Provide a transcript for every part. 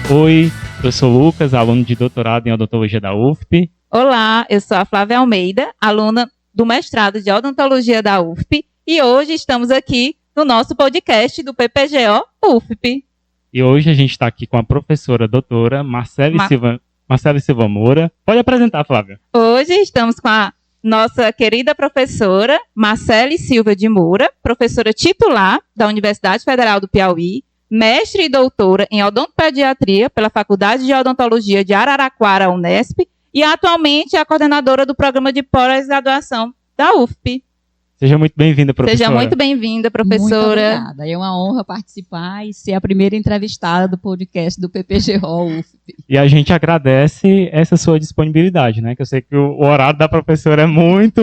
Oi, eu sou o Lucas, aluno de doutorado em odontologia da UFP. Olá, eu sou a Flávia Almeida, aluna do mestrado de odontologia da UFP, e hoje estamos aqui no nosso podcast do PPGO UFP. E hoje a gente está aqui com a professora doutora Marcele Silva Moura. Pode apresentar, Flávia. Hoje estamos com a nossa querida professora Marcele Silva de Moura, professora titular da Universidade Federal do Piauí, mestre e doutora em odontopediatria pela Faculdade de Odontologia de Araraquara, Unesp, e atualmente é a coordenadora do programa de pós-graduação da UFP. Seja muito bem-vinda, professora. Seja muito bem-vinda, professora. Muito obrigada. É uma honra participar e ser a primeira entrevistada do podcast do PPGO UFP. E a gente agradece essa sua disponibilidade, né? Que eu sei que o horário da professora é muito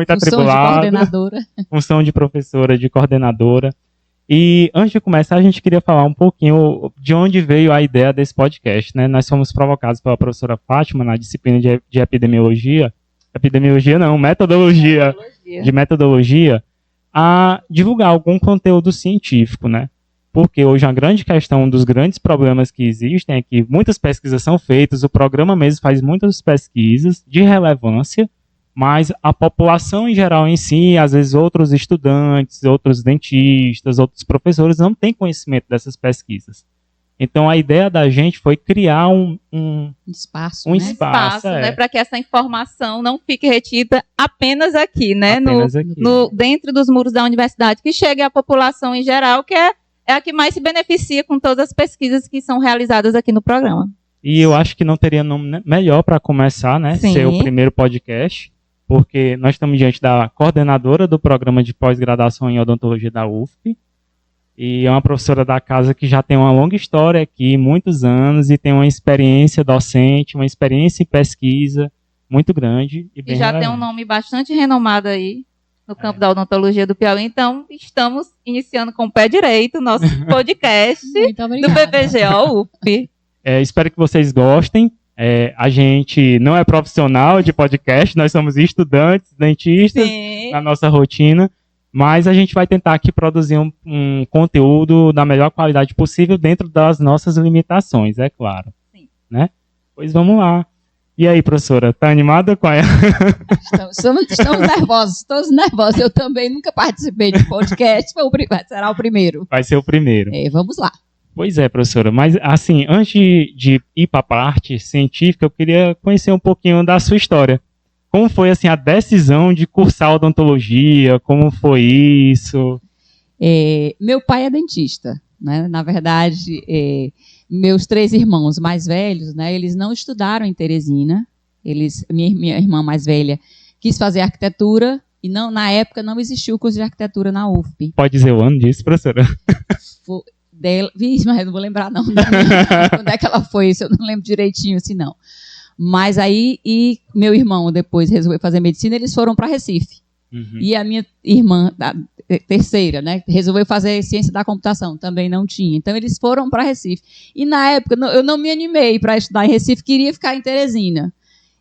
atribulado. Função de coordenadora. Função de professora, de coordenadora. E antes de começar, a gente queria falar um pouquinho de onde veio a ideia desse podcast, né? Nós fomos provocados pela professora Fátima na disciplina de epidemiologia, metodologia, a divulgar algum conteúdo científico, né? Porque hoje a grande questão, um dos grandes problemas que existem é que muitas pesquisas são feitas, o programa mesmo faz muitas pesquisas de relevância, mas a população em geral em si, às vezes outros estudantes, outros dentistas, outros professores não têm conhecimento dessas pesquisas. Então a ideia da gente foi criar um espaço, né, para que essa informação não fique retida apenas aqui, né, dentro dos muros da universidade, que chegue à população em geral, que é a que mais se beneficia com todas as pesquisas que são realizadas aqui no programa. E eu acho que não teria nome melhor para começar, né, ser o primeiro podcast, porque nós estamos diante da coordenadora do programa de pós-graduação em odontologia da UFP, e é uma professora da casa que já tem uma longa história aqui, muitos anos, e tem uma experiência docente, uma experiência em pesquisa muito grande. E já tem um nome bastante renomado aí no campo da odontologia do Piauí, então estamos iniciando com o pé direito o nosso podcast do PPGO UFP. Espero que vocês gostem. A gente não é profissional de podcast, nós somos estudantes, dentistas, na nossa rotina, mas a gente vai tentar aqui produzir um conteúdo da melhor qualidade possível dentro das nossas limitações, é claro. Sim. Né? Pois vamos lá. E aí, professora, tá animada com a... Estamos nervosos, todos nervosos. Eu também nunca participei de podcast, será o primeiro. Vai ser o primeiro. Vamos lá. Pois é, professora, mas assim, antes de ir para a parte científica, eu queria conhecer um pouquinho da sua história. Como foi assim a decisão de cursar odontologia? Como foi isso? Meu pai é dentista, né? Na verdade, meus 3 irmãos mais velhos, né? Eles não estudaram em Teresina. Minha irmã mais velha quis fazer arquitetura e na época não existiu o curso de arquitetura na UFP. Pode dizer o ano disso, professora? Mas eu não vou lembrar não quando é que ela foi, isso eu não lembro direitinho assim não. Mas aí, e meu irmão depois resolveu fazer medicina, eles foram para Recife. Uhum. E a minha irmã, a terceira, né, resolveu fazer ciência da computação, também não tinha. Então eles foram para Recife. E na época eu não me animei para estudar em Recife, queria ficar em Teresina.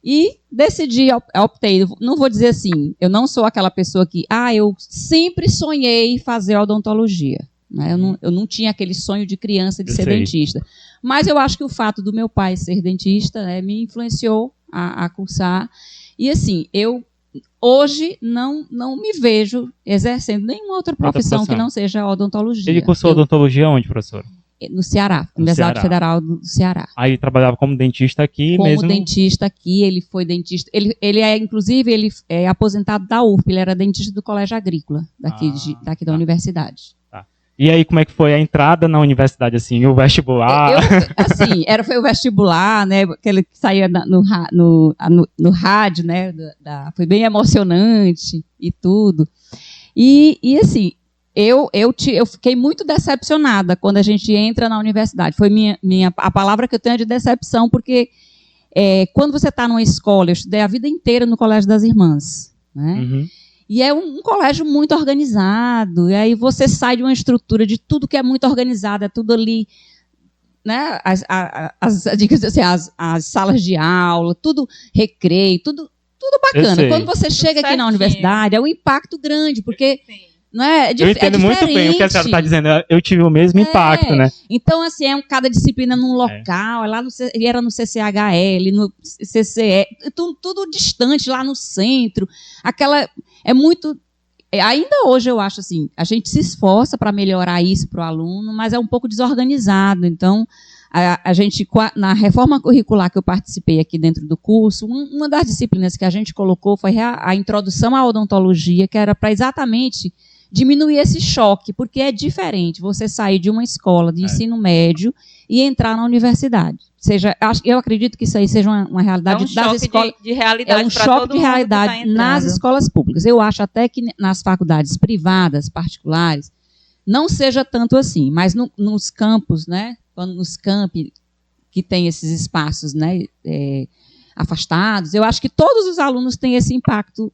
E decidi, optei, não vou dizer assim, eu não sou aquela pessoa que, eu sempre sonhei fazer odontologia. Né? Eu não tinha aquele sonho de criança de ser dentista. Mas eu acho que o fato do meu pai ser dentista, né, me influenciou a cursar. E assim, eu hoje não me vejo exercendo nenhuma outra profissão que não seja odontologia. Ele cursou odontologia onde, professor? No Ceará, Universidade Federal do Ceará. Aí ele trabalhava como dentista aqui mesmo? Como dentista aqui, ele foi dentista. Ele é aposentado da UFP, ele era dentista do Colégio Agrícola, daqui da universidade. E aí, como é que foi a entrada na universidade, assim, o vestibular? Foi o vestibular, né, aquele que saía no rádio, né, foi bem emocionante e tudo. E assim, eu fiquei muito decepcionada quando a gente entra na universidade. Foi a palavra que eu tenho é de decepção, porque quando você está numa escola, eu estudei a vida inteira no Colégio das Irmãs, né? Uhum. E é um colégio muito organizado, e aí você sai de uma estrutura de tudo que é muito organizado, é tudo ali, né? As salas de aula, tudo recreio, tudo bacana. Quando você chega aqui na universidade, é um impacto grande, porque Não é? Eu entendo muito bem o que a senhora está dizendo. Eu tive o mesmo impacto, né? Então, assim, cada disciplina num local, era no CCHL, no CCE, tudo distante, lá no centro. É muito... Ainda hoje eu acho assim, a gente se esforça para melhorar isso para o aluno, mas é um pouco desorganizado. Então, a gente, na reforma curricular que eu participei aqui dentro do curso, uma das disciplinas que a gente colocou foi a introdução à odontologia, que era para exatamente diminuir esse choque, porque é diferente você sair de uma escola de ensino médio e entrar na universidade. Eu acredito que isso aí seja uma realidade das escolas. De realidade, é um choque de realidade nas escolas públicas. Eu acho até que nas faculdades privadas, particulares, não seja tanto assim, mas nos campos, né? Nos campi que tem esses espaços, né, afastados, eu acho que todos os alunos têm esse impacto.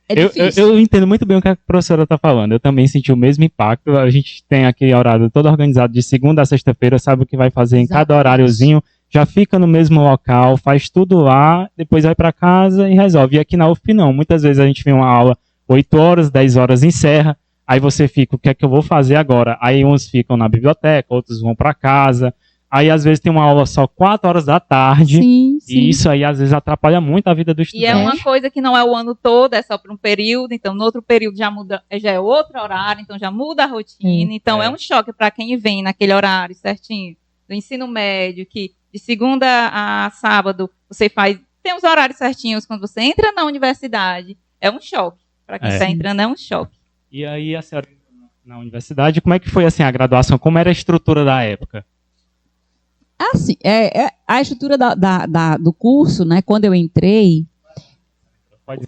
Eu entendo muito bem o que a professora está falando. Eu também senti o mesmo impacto. A gente tem aquele horário todo organizado de segunda a sexta-feira, sabe o que vai fazer em cada horáriozinho, já fica no mesmo local, faz tudo lá, depois vai para casa e resolve. E aqui na UFP não. Muitas vezes a gente vê uma aula 8 horas, 10 horas encerra, aí você fica, o que é que eu vou fazer agora? Aí uns ficam na biblioteca, outros vão para casa. Aí, às vezes, tem uma aula só 4 horas da tarde. Sim. E isso aí, às vezes, atrapalha muito a vida do estudante. E é uma coisa que não é o ano todo, é só para um período. Então, no outro período já é outro horário, então já muda a rotina. Então, é um choque para quem vem naquele horário certinho do ensino médio, que de segunda a sábado você tem os horários certinhos quando você entra na universidade. É um choque. Para quem está entrando, é um choque. E aí, a senhora na universidade, como é que foi assim, a graduação? Como era a estrutura da época? Assim, a estrutura do curso, né, quando eu entrei,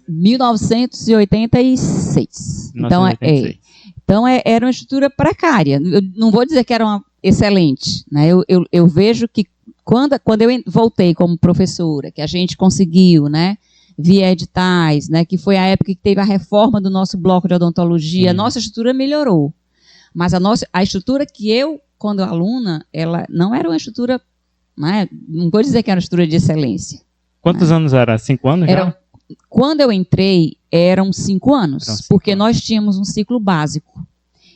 1986. Então, era uma estrutura precária. Eu não vou dizer que era uma excelente, né? Eu vejo que quando eu voltei como professora, que a gente conseguiu, né, via editais, né, que foi a época que teve a reforma do nosso bloco de odontologia, a nossa estrutura melhorou. Mas a estrutura que quando aluna, ela não era uma estrutura, né, não vou dizer que era uma estrutura de excelência. Quantos anos era? 5 anos já? Quando eu entrei, eram 5 anos, porque nós tínhamos um ciclo básico.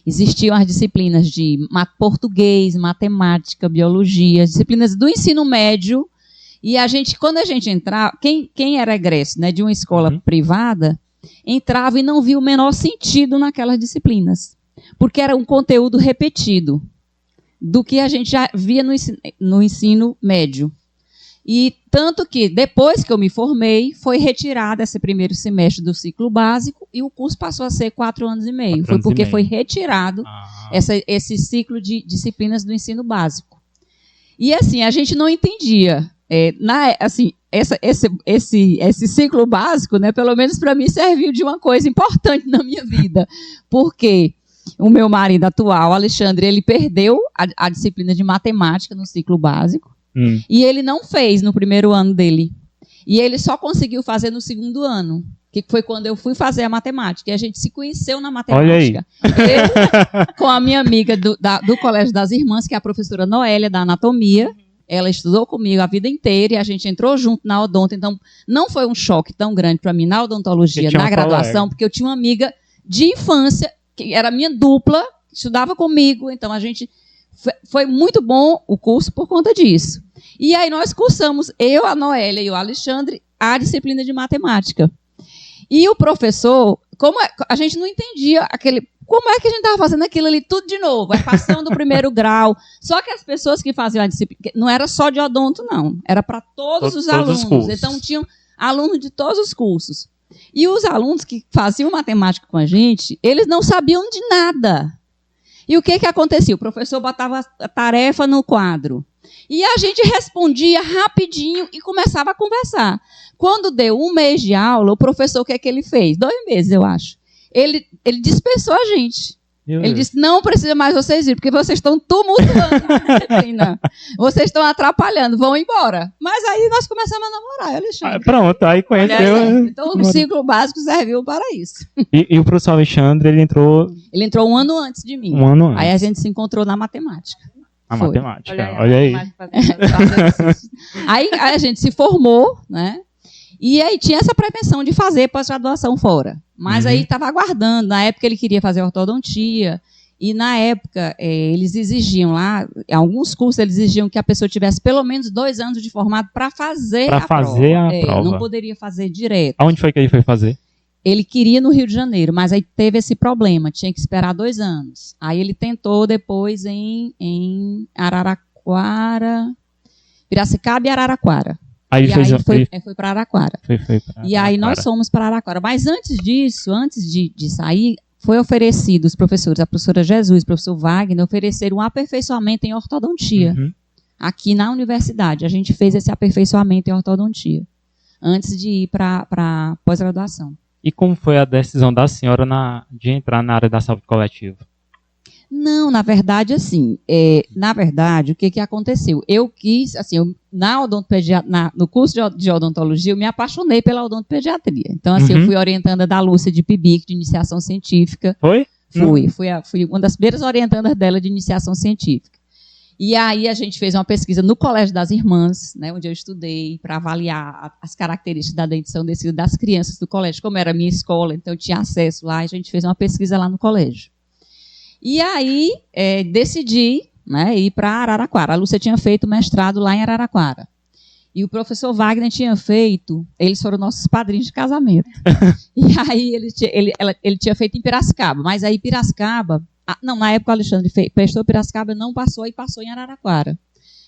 Existiam as disciplinas de português, matemática, biologia, disciplinas do ensino médio, e quando a gente entrava, quem era egresso, né, de uma escola privada, entrava e não via o menor sentido naquelas disciplinas, porque era um conteúdo repetido do que a gente já via no ensino médio. E tanto que, depois que eu me formei, foi retirado esse primeiro semestre do ciclo básico e o curso passou a ser 4 anos e meio. Foi porque foi retirado esse ciclo de disciplinas do ensino básico. E, assim, a gente não entendia. Esse ciclo básico, né, pelo menos para mim, serviu de uma coisa importante na minha vida. Porque o meu marido atual, Alexandre, ele perdeu a disciplina de matemática no ciclo básico. E ele não fez no primeiro ano dele. E ele só conseguiu fazer no segundo ano, que foi quando eu fui fazer a matemática. E a gente se conheceu na matemática. Olha aí. Eu, com a minha amiga do Colégio das Irmãs, que é a professora Noélia, da anatomia. Ela estudou comigo a vida inteira e a gente entrou junto na odonto. Então, não foi um choque tão grande para mim na odontologia, na graduação, porque eu tinha uma amiga de infância, que era minha dupla, estudava comigo. Então, foi muito bom o curso por conta disso. E aí nós cursamos, eu, a Noélia e o Alexandre, a disciplina de matemática. E o professor, a gente não entendia como é que a gente estava fazendo aquilo ali tudo de novo, a equação do primeiro grau. Só que as pessoas que faziam a disciplina, não era só de odonto, não, era para todos os alunos. Então tinham alunos de todos os cursos. E os alunos que faziam matemática com a gente, eles não sabiam de nada. E o que acontecia? O professor botava a tarefa no quadro. E a gente respondia rapidinho e começava a conversar. Quando deu 1 mês de aula, o professor, o que é que ele fez? 2 meses, eu acho. Ele dispensou a gente. Ele disse, não precisa mais vocês ir, porque vocês estão tumultuando a disciplina. Vocês estão atrapalhando, vão embora. Mas aí nós começamos a namorar, Alexandre. Pronto, aí conheceu. Então o ciclo básico serviu para isso. E o professor Alexandre, ele entrou 1 ano antes de mim. 1 ano antes. Aí a gente se encontrou na matemática. Matemática, olha aí. Aí a gente se formou, né? E aí tinha essa pretensão de fazer pós-graduação fora. Mas aí estava aguardando. Na época ele queria fazer ortodontia. E na época eles exigiam lá, em alguns cursos eles exigiam que a pessoa tivesse pelo menos 2 anos de formado para fazer a prova. Não poderia fazer direto. Aonde foi que ele foi fazer? Ele queria no Rio de Janeiro, mas aí teve esse problema, tinha que esperar 2 anos. Aí ele tentou depois em Araraquara, Piracicaba e Araraquara. Aí foi para Araraquara. E aí nós fomos para Araraquara. Mas antes disso, antes de sair, foi oferecido, os professores, a professora Jesus, o professor Wagner, ofereceram um aperfeiçoamento em ortodontia. Aqui na universidade. A gente fez esse aperfeiçoamento em ortodontia, antes de ir para pós-graduação. E como foi a decisão da senhora de entrar na área da saúde coletiva? Não, na verdade, assim, o que aconteceu? Eu quis, assim, no curso de odontologia, eu me apaixonei pela odontopediatria. Então, assim, eu fui orientanda da Lúcia de Pibic, de iniciação científica. Foi? Fui uma das primeiras orientandas dela de iniciação científica. E aí a gente fez uma pesquisa no Colégio das Irmãs, né, onde eu estudei, para avaliar as características da dentição das crianças do colégio. Como era a minha escola, então eu tinha acesso lá, e a gente fez uma pesquisa lá no colégio. E aí decidi, né, ir para Araraquara. A Lúcia tinha feito mestrado lá em Araraquara. E o professor Wagner tinha feito, eles foram nossos padrinhos de casamento. E aí ele tinha feito em Piracicaba, mas aí Piracicaba, na época o Alexandre prestou Piracicaba, não passou, e passou em Araraquara.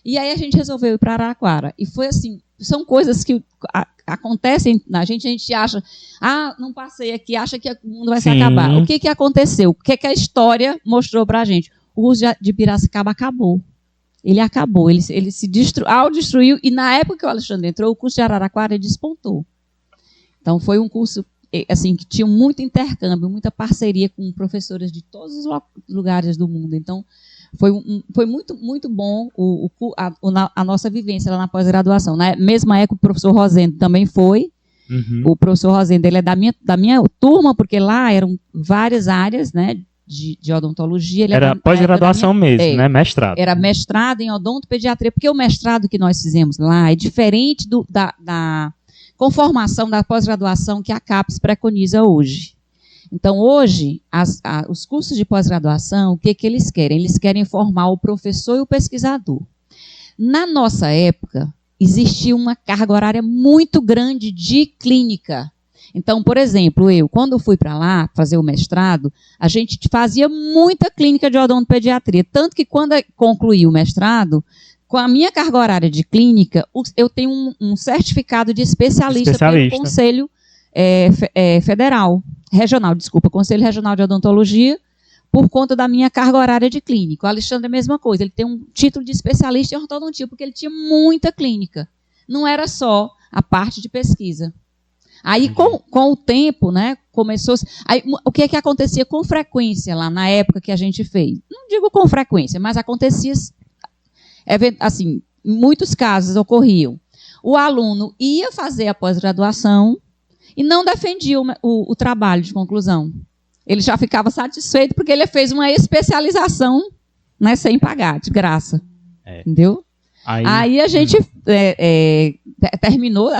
E aí a gente resolveu ir para Araraquara. E foi assim, são coisas que acontecem na gente, a gente acha, não passei aqui, acha que o mundo vai se acabar. O que aconteceu? O que a história mostrou para a gente? O curso de Piracicaba acabou. Ele acabou, ele se autodestruiu, e na época que o Alexandre entrou, o curso de Araraquara despontou. Então foi um curso assim, que tinha muito intercâmbio, muita parceria com professores de todos os lugares do mundo. Então foi muito, muito bom a nossa vivência lá na pós-graduação. Na mesma época, o professor Rosendo também foi. O professor Rosendo, ele é da minha turma, porque lá eram várias áreas, né, de odontologia. Ele era pós-graduação mesmo, né? Mestrado. Era mestrado em odontopediatria, porque o mestrado que nós fizemos lá é diferente da conformação da pós-graduação que a CAPES preconiza hoje. Então, hoje, os cursos de pós-graduação, o que eles querem? Eles querem formar o professor e o pesquisador. Na nossa época, existia uma carga horária muito grande de clínica. Então, por exemplo, quando fui para lá fazer o mestrado, a gente fazia muita clínica de odontopediatria, tanto que quando concluí o mestrado, com a minha carga horária de clínica, eu tenho um certificado de especialista pelo Conselho Conselho Regional de Odontologia, por conta da minha carga horária de clínica. O Alexandre é a mesma coisa, ele tem um título de especialista em ortodontia, porque ele tinha muita clínica. Não era só a parte de pesquisa. Aí, com o tempo, né, começou... Aí, o que acontecia com frequência lá na época que a gente fez? Não digo com frequência, mas acontecia, assim, em muitos casos ocorriam. O aluno ia fazer a pós-graduação e não defendia o trabalho de conclusão. Ele já ficava satisfeito porque ele fez uma especialização, né, sem pagar, de graça. Entendeu? Aí a gente terminou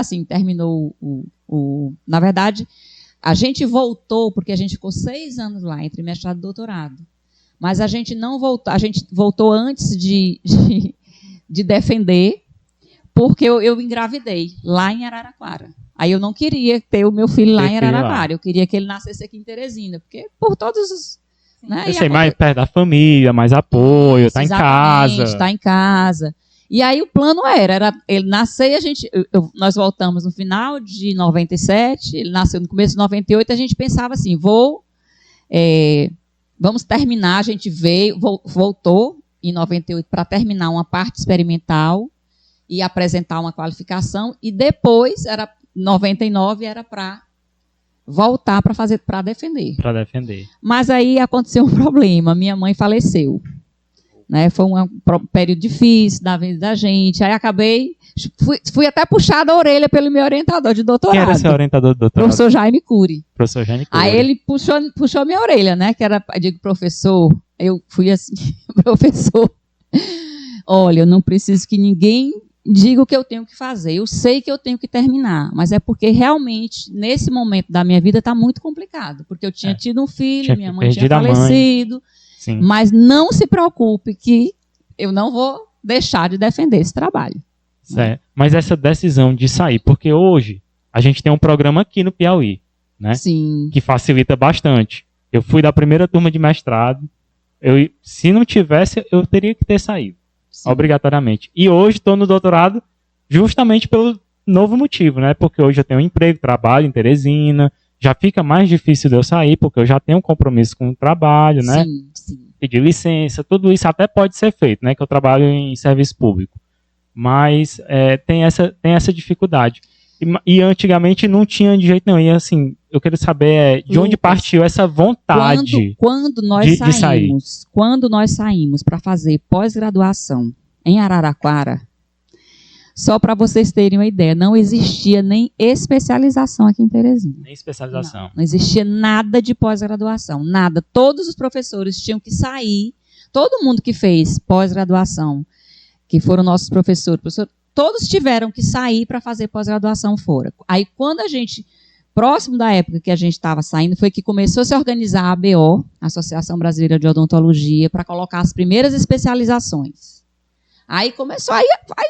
na verdade, a gente voltou, porque a gente ficou 6 anos lá, entre mestrado e doutorado. Mas a gente não voltou, a gente voltou antes de defender, porque eu engravidei lá em Araraquara. Aí eu não queria ter o meu filho lá em Araraquara, eu queria que ele nascesse aqui em Teresina, porque por todos os... Né, eu sei, mais perto da família, mais apoio, está em casa. Está em casa. E aí o plano era ele nascer, nós voltamos no final de 97, ele nasceu no começo de 98, a gente pensava assim, vamos terminar, a gente voltou em 98 para terminar uma parte experimental e apresentar uma qualificação, e depois, 99, era para voltar para defender. Para defender. Mas aí aconteceu um problema, minha mãe faleceu. Né, foi um período difícil da vida da gente. Aí fui até puxada a orelha pelo meu orientador de doutorado. Quem era seu orientador de doutorado? Professor Jaime Cury. Professor Jaime Cury. Aí ele puxou minha orelha, né? Eu digo, professor, eu fui assim, professor, olha, eu não preciso que ninguém digo que eu tenho que fazer, eu sei que eu tenho que terminar, mas é porque realmente, nesse momento da minha vida, está muito complicado, porque eu tinha tido um filho, minha mãe tinha falecido, mas não se preocupe que eu não vou deixar de defender esse trabalho. Certo. Mas essa decisão de sair, porque hoje a gente tem um programa aqui no Piauí, né? Sim. Que facilita bastante. Eu fui da primeira turma de mestrado, se não tivesse, eu teria que ter saído. Sim. Obrigatoriamente. E hoje estou no doutorado justamente pelo novo motivo, né? Porque hoje eu tenho um emprego, trabalho em Teresina, já fica mais difícil de eu sair, porque eu já tenho um compromisso com o trabalho, né? Sim, sim. Pedir licença, tudo isso até pode ser feito, né? Que eu trabalho em serviço público. Mas tem essa dificuldade. E antigamente não tinha de jeito nenhum. E assim, eu quero saber de onde partiu essa vontade quando nós de sair. Quando nós saímos para fazer pós-graduação em Araraquara, só para vocês terem uma ideia, não existia nem especialização aqui em Teresina. Nem especialização. Não existia nada de pós-graduação, nada. Todos os professores tinham que sair, todo mundo que fez pós-graduação, que foram nossos professores, todos tiveram que sair para fazer pós-graduação fora. Aí, quando a gente, próximo da época que a gente estava saindo, foi que começou a se organizar a ABO, Associação Brasileira de Odontologia, para colocar as primeiras especializações. Aí começou, aí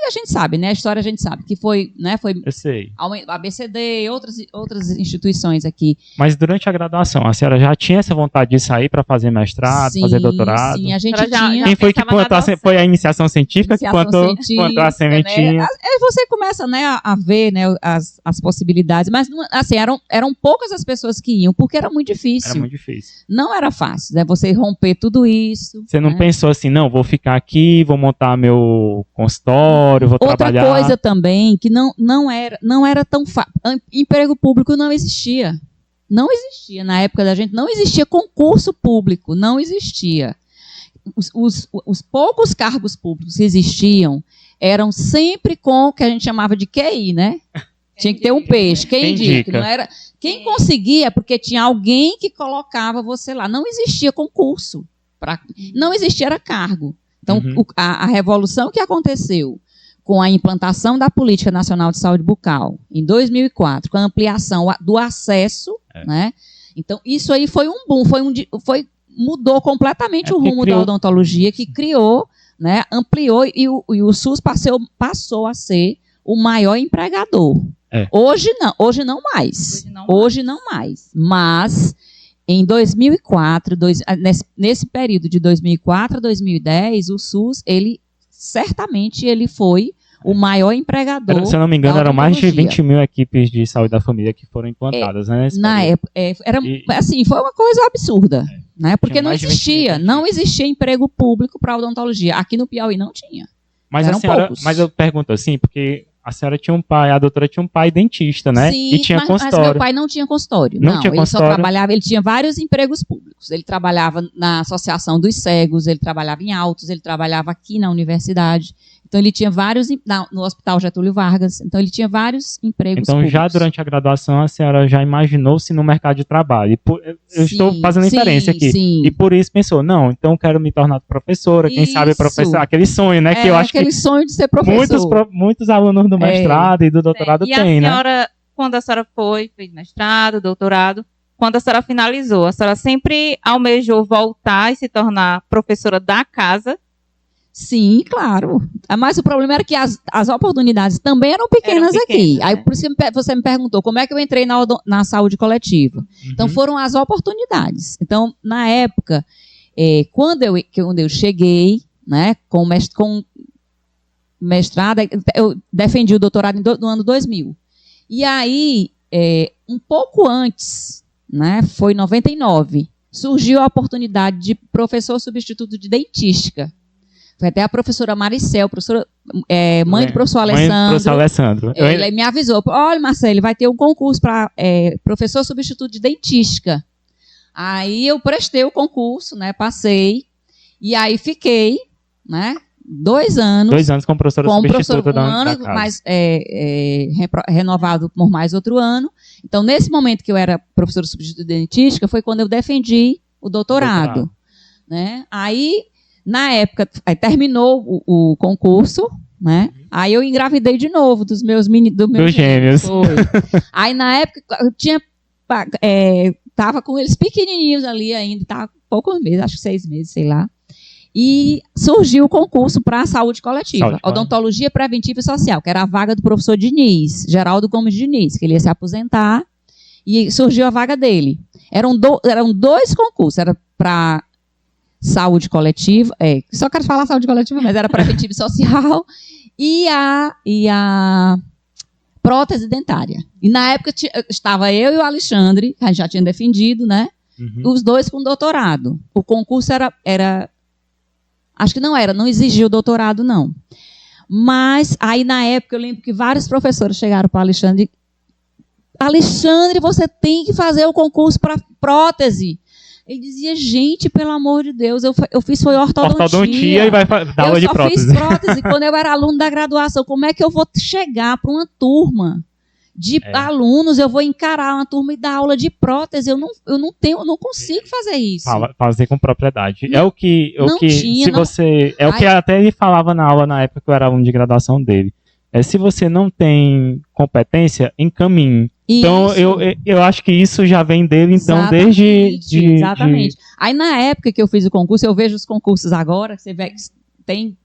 a gente sabe, né? A história a gente sabe, que foi, né? Foi eu sei. A ABCD, outras instituições aqui. Mas durante a graduação, a senhora já tinha essa vontade de sair para fazer mestrado, sim, fazer doutorado? Sim, a gente tinha. Quem foi que plantou foi a iniciação científica que plantou a sementinha? Né? Aí você começa, né, a ver, né, as possibilidades, mas assim, eram poucas as pessoas que iam, porque era muito difícil. Era muito difícil. Não era fácil, né? Você romper tudo isso. Você não pensou assim, não, vou ficar aqui, vou montar meu consultório, vou trabalhar. Outra coisa também, que não era tão fácil. Emprego público não existia. Não existia. Na época da gente, não existia concurso público. Não existia. Os poucos cargos públicos que existiam eram sempre com o que a gente chamava de QI, né? Tinha que ter um peixe. Quem indica? Não era, quem conseguia, porque tinha alguém que colocava você lá. Não existia concurso. Não existia, era cargo. Então, a revolução que aconteceu com a implantação da Política Nacional de Saúde Bucal, em 2004, com a ampliação do acesso, né? Então, isso aí foi um boom, mudou completamente o rumo da odontologia, que criou, né, ampliou, e o SUS passou a ser o maior empregador. Hoje não mais. Mas em 2004, nesse período de 2004 a 2010, o SUS, certamente foi o maior empregador. Se eu não me engano, eram mais de 20 mil equipes de saúde da família que foram implantadas, né? Na época, assim, foi uma coisa absurda, né? Porque não existia emprego público para odontologia. Aqui no Piauí não tinha. Mas eu pergunto assim, porque a senhora tinha um pai, a doutora tinha um pai dentista, né? Sim, e tinha consultório. Mas meu pai não tinha consultório. Ele só trabalhava, ele tinha vários empregos públicos. Ele trabalhava na Associação dos Cegos, ele trabalhava em Altos, ele trabalhava aqui na universidade. Então, ele tinha vários, no Hospital Getúlio Vargas, então ele tinha vários empregos públicos. Já durante a graduação, a senhora já imaginou-se no mercado de trabalho. Eu estou fazendo inferência aqui. Sim. E por isso pensou, não, então quero me tornar professora, quem sabe professora, aquele sonho, né? Que eu acho aquele sonho de ser professor. Muitos alunos do mestrado e do doutorado têm, né? E a senhora, quando a senhora fez mestrado, doutorado, quando a senhora finalizou, a senhora sempre almejou voltar e se tornar professora da casa? Sim, claro. Mas o problema era que as oportunidades também eram pequenas aqui. Né? Aí por isso você me perguntou como é que eu entrei na saúde coletiva. Então foram as oportunidades. Então, na época, quando eu cheguei, né, com mestrado, eu defendi o doutorado no ano 2000. E aí, um pouco antes, né, foi em 99, surgiu a oportunidade de professor substituto de dentística. Foi até a professora Maricel, mãe do professor Alessandro. Mãe do professor Alessandro. Ele me avisou, olha, Marcelo, vai ter um concurso para professor substituto de dentística. Aí eu prestei o concurso, né, passei, e aí fiquei, né, 2 anos. 2 anos como professora substituta da casa. Mas renovado por mais outro ano. Então, nesse momento que eu era professora substituta de dentística, foi quando eu defendi o doutorado. Né? Aí, na época, terminou o concurso, né? Aí eu engravidei de novo dos meus gêmeos. Foi. Aí na época eu tinha tava com eles pequenininhos ali ainda, tava poucos meses, acho que 6 meses, sei lá. E surgiu o concurso para a saúde coletiva, odontologia preventiva e social, que era a vaga do professor Diniz, Geraldo Gomes Diniz, que ele ia se aposentar, e surgiu a vaga dele. Eram 2 concursos, era para saúde coletiva, só quero falar saúde coletiva, mas era preventiva e social, e a prótese dentária. E na época estava eu e o Alexandre, que a gente já tinha defendido, né? Os 2 com doutorado. O concurso era acho que não exigiu doutorado, não. Mas aí na época eu lembro que vários professores chegaram para Alexandre, você tem que fazer o concurso para prótese. Ele dizia, gente, pelo amor de Deus, eu fiz foi ortodontia e vai dar aula de prótese. Eu só fiz prótese quando eu era aluno da graduação. Como é que eu vou chegar para uma turma de alunos, eu vou encarar uma turma e dar aula de prótese? Eu não consigo fazer isso. Fazer com propriedade. Não, que até ele falava na aula na época que eu era aluno de graduação dele. Se você não tem competência, encaminhe. Então, eu acho que isso já vem dele, então, Exatamente. Aí, na época que eu fiz o concurso, eu vejo os concursos agora, você vê, tem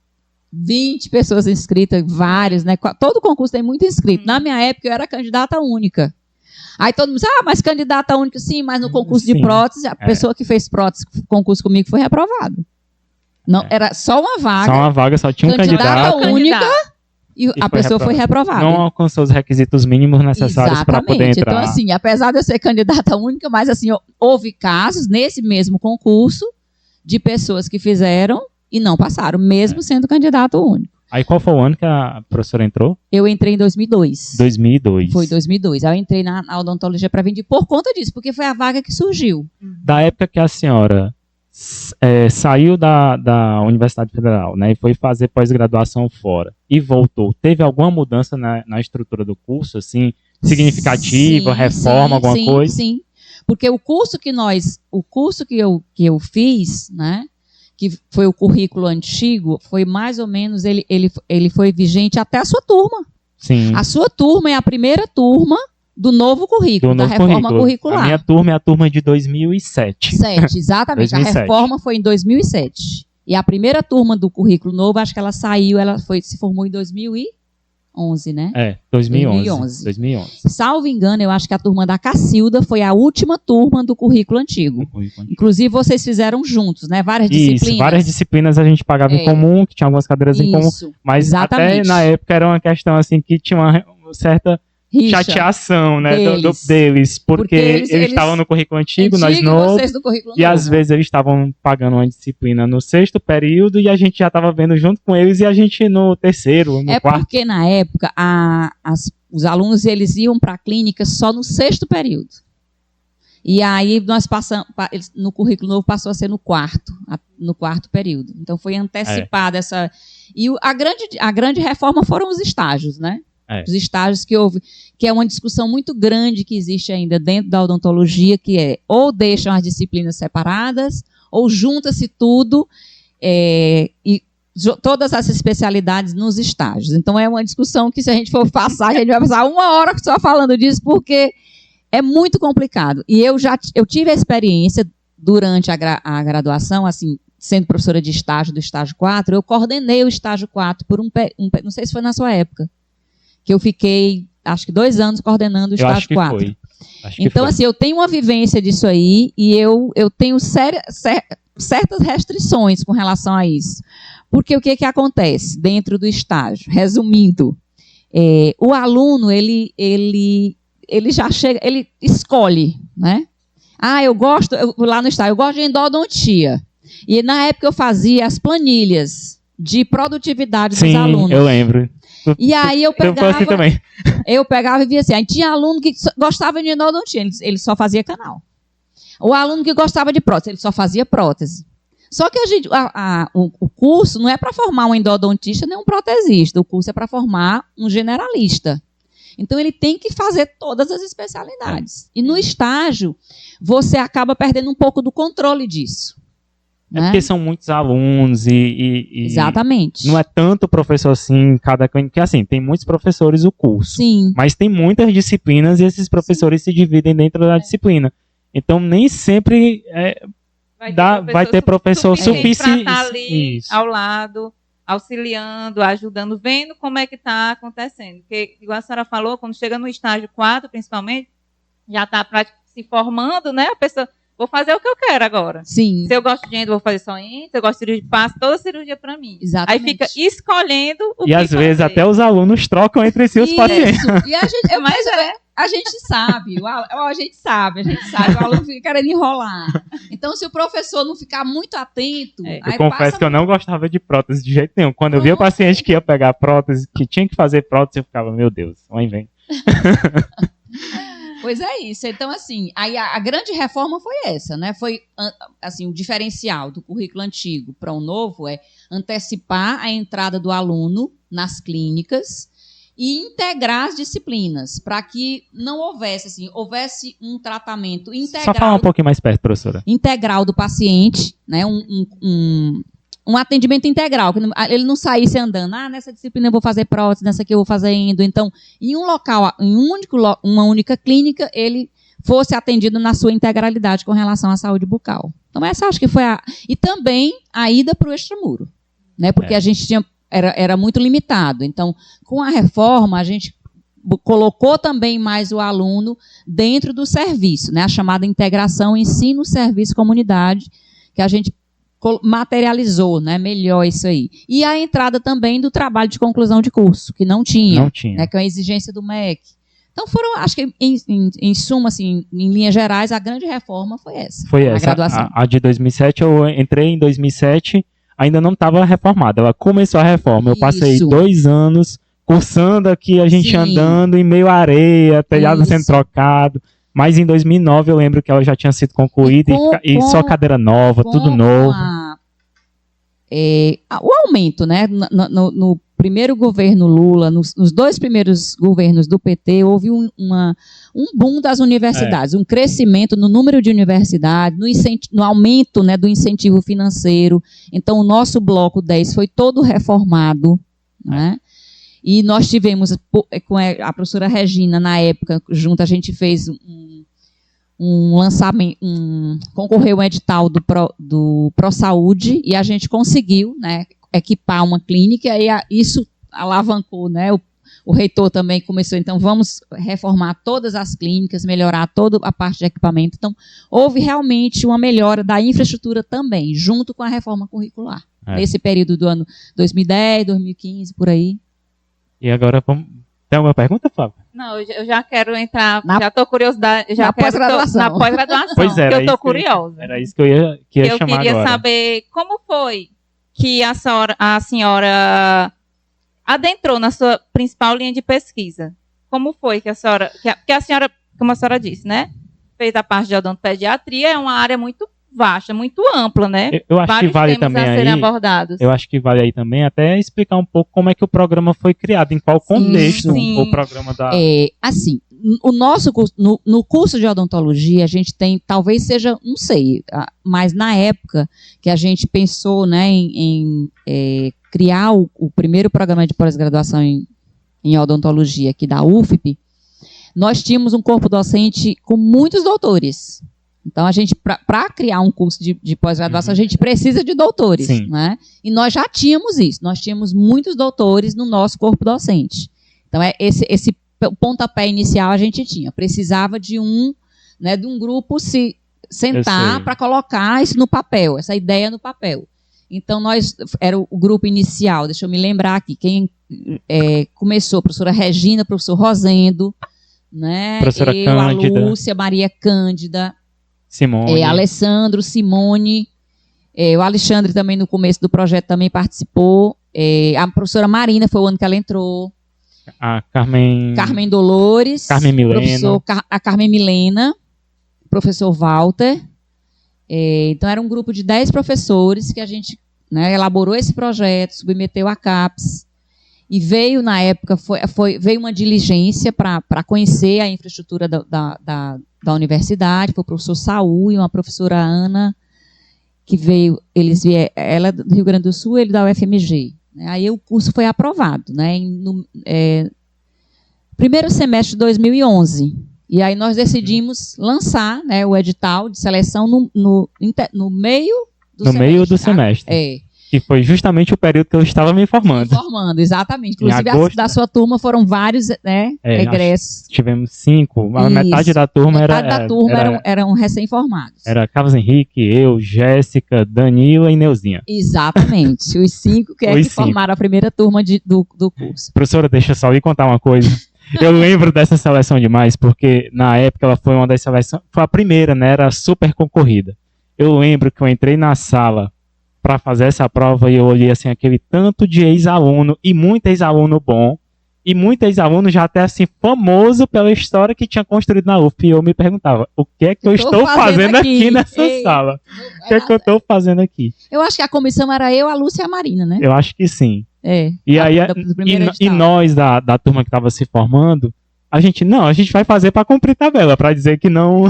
20 pessoas inscritas, vários, né? Todo concurso tem muito inscrito. Na minha época, eu era candidata única. Aí todo mundo diz, mas candidata única, sim, mas no concurso de prótese, a pessoa que fez prótese, concurso comigo, foi reprovada. Não, era só uma vaga. Só tinha um candidato. Única. E a pessoa foi reprovada. Não alcançou os requisitos mínimos necessários para poder entrar. Então, assim, apesar de eu ser candidata única, mas assim, houve casos nesse mesmo concurso de pessoas que fizeram e não passaram, mesmo sendo candidato único. Aí qual foi o ano que a professora entrou? Eu entrei em 2002. 2002. Foi 2002. Aí eu entrei na odontologia preventiva por conta disso, porque foi a vaga que surgiu. Da época que a senhora saiu da Universidade Federal, né, e foi fazer pós-graduação fora e voltou, teve alguma mudança na estrutura do curso, assim, significativa, reforma, alguma coisa? Sim, porque o curso que eu fiz, né, que foi o currículo antigo, foi mais ou menos, ele foi vigente até a sua turma. Sim. A sua turma é a primeira turma do novo currículo, da reforma curricular. A minha turma é a turma de 2007. Exatamente. 2007. A reforma foi em 2007. E a primeira turma do currículo novo, acho que ela se formou em 2011, né? 2011. Salvo engano, eu acho que a turma da Cacilda foi a última turma do currículo antigo. Inclusive, vocês fizeram juntos, né? Várias disciplinas. Várias disciplinas a gente pagava em comum, que tinha algumas cadeiras em comum. Mas exatamente. Até na época era uma questão assim que tinha uma certa chateação, né, deles, porque eles estavam no currículo antigo, nós novo, e às vezes eles estavam pagando uma disciplina no 6º período e a gente já estava vendo junto com eles e a gente no 3º, no 4º. Porque na época os alunos eles iam para a clínica só no 6º período. E aí nós passamos, no currículo novo passou a ser no 4º período. Então foi antecipada essa. E a grande reforma foram os estágios, né? Os estágios que houve, que é uma discussão muito grande que existe ainda dentro da odontologia, que é ou deixam as disciplinas separadas, ou junta-se tudo e todas as especialidades nos estágios. Então é uma discussão que, se a gente for passar, a gente vai passar 1 hora só falando disso, porque é muito complicado. E eu tive a experiência durante a graduação, assim, sendo professora de estágio do estágio 4, eu coordenei o estágio 4 por não sei se foi na sua época, que eu fiquei, acho que 2 anos coordenando o estágio 4. Então, assim, eu tenho uma vivência disso aí e eu tenho certas restrições com relação a isso. Porque o que acontece dentro do estágio? Resumindo, o aluno, ele já chega, ele escolhe, né? Eu gosto, lá no estágio, eu gosto de endodontia. E na época eu fazia as planilhas de produtividade dos alunos. Sim, eu lembro. E aí eu pegava e via assim, aí tinha aluno que gostava de endodontia, ele só fazia canal. O aluno que gostava de prótese, ele só fazia prótese. Só que o curso não é para formar um endodontista nem um protesista, o curso é para formar um generalista. Então ele tem que fazer todas as especialidades. E no estágio, você acaba perdendo um pouco do controle disso. É né? porque são muitos alunos e Exatamente. não é tanto professor assim em cada clínica, porque assim, tem muitos professores o curso, Sim. mas tem muitas disciplinas e esses professores se dividem dentro da disciplina. Então nem sempre vai ter professor para suficiente. estar ali Isso. ao lado, auxiliando, ajudando, vendo como é que está acontecendo. Porque, igual a senhora falou, quando chega no estágio 4, principalmente, já está se formando, né? A pessoa, vou fazer o que eu quero agora. Sim. Se eu gosto de endo, vou fazer só endo. Se eu gosto de cirurgia, passo toda a cirurgia para mim. Exatamente. Aí fica escolhendo o E que às vezes fazer. até os alunos trocam entre si os Isso. pacientes. E a gente, a gente sabe, a gente sabe, o aluno fica querendo enrolar. Então, se o professor não ficar muito atento, É. aí Eu confesso que eu não gostava de prótese de jeito nenhum. Quando eu via o Não. paciente que ia pegar prótese, que tinha que fazer prótese, eu ficava, meu Deus, mãe vem. Pois é isso. Então, assim, aí a grande reforma foi essa, né? Foi, assim, o diferencial do currículo antigo para o novo é antecipar a entrada do aluno nas clínicas e integrar as disciplinas, para que não houvesse, assim, houvesse um tratamento Só falar um pouquinho mais perto, professora. integral do paciente, né? Um atendimento integral, que ele não saísse andando, nessa disciplina eu vou fazer prótese, nessa aqui eu vou fazer endo. Então, em um local, uma única clínica, ele fosse atendido na sua integralidade com relação à saúde bucal. Então, essa acho que foi E também a ida para o extramuro, né? Porque a gente era muito limitado. Então, com a reforma, a gente colocou também mais o aluno dentro do serviço, né? A chamada integração ensino, serviço, comunidade, que a gente materializou, né, melhor isso aí. E a entrada também do trabalho de conclusão de curso, que não tinha. Né, que é uma exigência do MEC. Então foram, acho que em suma, assim, em linhas gerais, a grande reforma foi essa. Foi essa. Graduação. A de 2007, eu entrei em 2007, ainda não estava reformada. Ela começou a reforma. Eu passei 2 anos cursando aqui, a gente andando em meio à areia, telhado sendo trocado. Mas em 2009 eu lembro que ela já tinha sido concluída e só cadeira nova, tudo novo. O aumento, né? No primeiro governo Lula, nos 2 primeiros governos do PT, houve um boom das universidades, um crescimento no número de universidades, no aumento, né, do incentivo financeiro. Então, o nosso bloco 10 foi todo reformado, né? E nós tivemos, com a professora Regina, na época, junto, a gente fez um lançamento, concorreu um edital do ProSaúde, e a gente conseguiu, né, equipar uma clínica, e isso alavancou, né, o reitor também começou, então vamos reformar todas as clínicas, melhorar toda a parte de equipamento. Então, houve realmente uma melhora da infraestrutura também, junto com a reforma curricular, nesse período do ano 2010, 2015, por aí. E agora vamos... Tem alguma pergunta, Flávio? Não, eu já quero entrar, já estou curiosa, na pós-graduação. Na pós-graduação, pois é, porque eu estou curiosa. Era isso que eu ia chamar agora. Eu queria saber como foi que a senhora adentrou na sua principal linha de pesquisa. Como foi que a senhora... Porque a senhora, como a senhora disse, né? Fez a parte de odontopediatria, é uma área muito vasta, muito ampla, né? Eu acho que vale também aí, abordados. Eu acho que vale aí também até explicar um pouco como é que o programa foi criado, em qual contexto o programa da... Assim, o nosso curso, no curso de odontologia, a gente tem, talvez seja, não sei, mas na época que a gente pensou, né, em criar o primeiro programa de pós-graduação em odontologia aqui da UFP, nós tínhamos um corpo docente com muitos doutores. Então, a gente, para criar um curso de pós-graduação, a gente precisa de doutores, né? E nós já tínhamos isso, nós tínhamos muitos doutores no nosso corpo docente. Então, esse pontapé inicial a gente tinha. Precisava de um grupo se sentar para colocar isso no papel, essa ideia no papel. Então, era o grupo inicial, deixa eu me lembrar aqui, quem começou, a professora Regina, professor Rosendo, né? Professora Cândida. A Lúcia, Maria Cândida, Simone. Alessandro, Simone, o Alexandre também no começo do projeto também participou, a professora Marina foi o ano que ela entrou, a Carmen Dolores, Carmen Milena, a Carmen Milena, professor Walter. Então era um grupo de 10 professores que a gente, né, elaborou esse projeto, submeteu à CAPES, e veio na época, veio uma diligência para conhecer a infraestrutura da universidade, foi o professor Saúl e uma professora Ana, que veio, ela é do Rio Grande do Sul, ele da UFMG. Né? Aí o curso foi aprovado, né, no primeiro semestre de 2011. E aí nós decidimos lançar, né, o edital de seleção no meio do semestre. No meio do semestre. É. Que foi justamente o período que eu estava me formando. Exatamente. Inclusive, da sua turma foram vários, né, egressos. Tivemos 5, a metade da turma eram recém-formados. Era Carlos Henrique, eu, Jéssica, Danila e Neuzinha. Exatamente. Os 5 que formaram a primeira turma do curso. Professora, deixa eu só lhe contar uma coisa. Eu lembro dessa seleção demais, porque na época ela foi uma das seleções, foi a primeira, né, era super concorrida. Eu lembro que eu entrei na sala para fazer essa prova e eu olhei assim aquele tanto de ex-aluno e muito ex-aluno bom e muito ex-aluno já até assim famoso pela história que tinha construído na UF, e eu me perguntava, o que é que eu estou fazendo aqui nessa sala? O que é que eu estou fazendo aqui? Eu acho que a comissão era eu, a Lúcia e a Marina, né? Eu acho que sim. E aí e nós da turma que estava se formando, a gente vai fazer para cumprir tabela, para dizer que não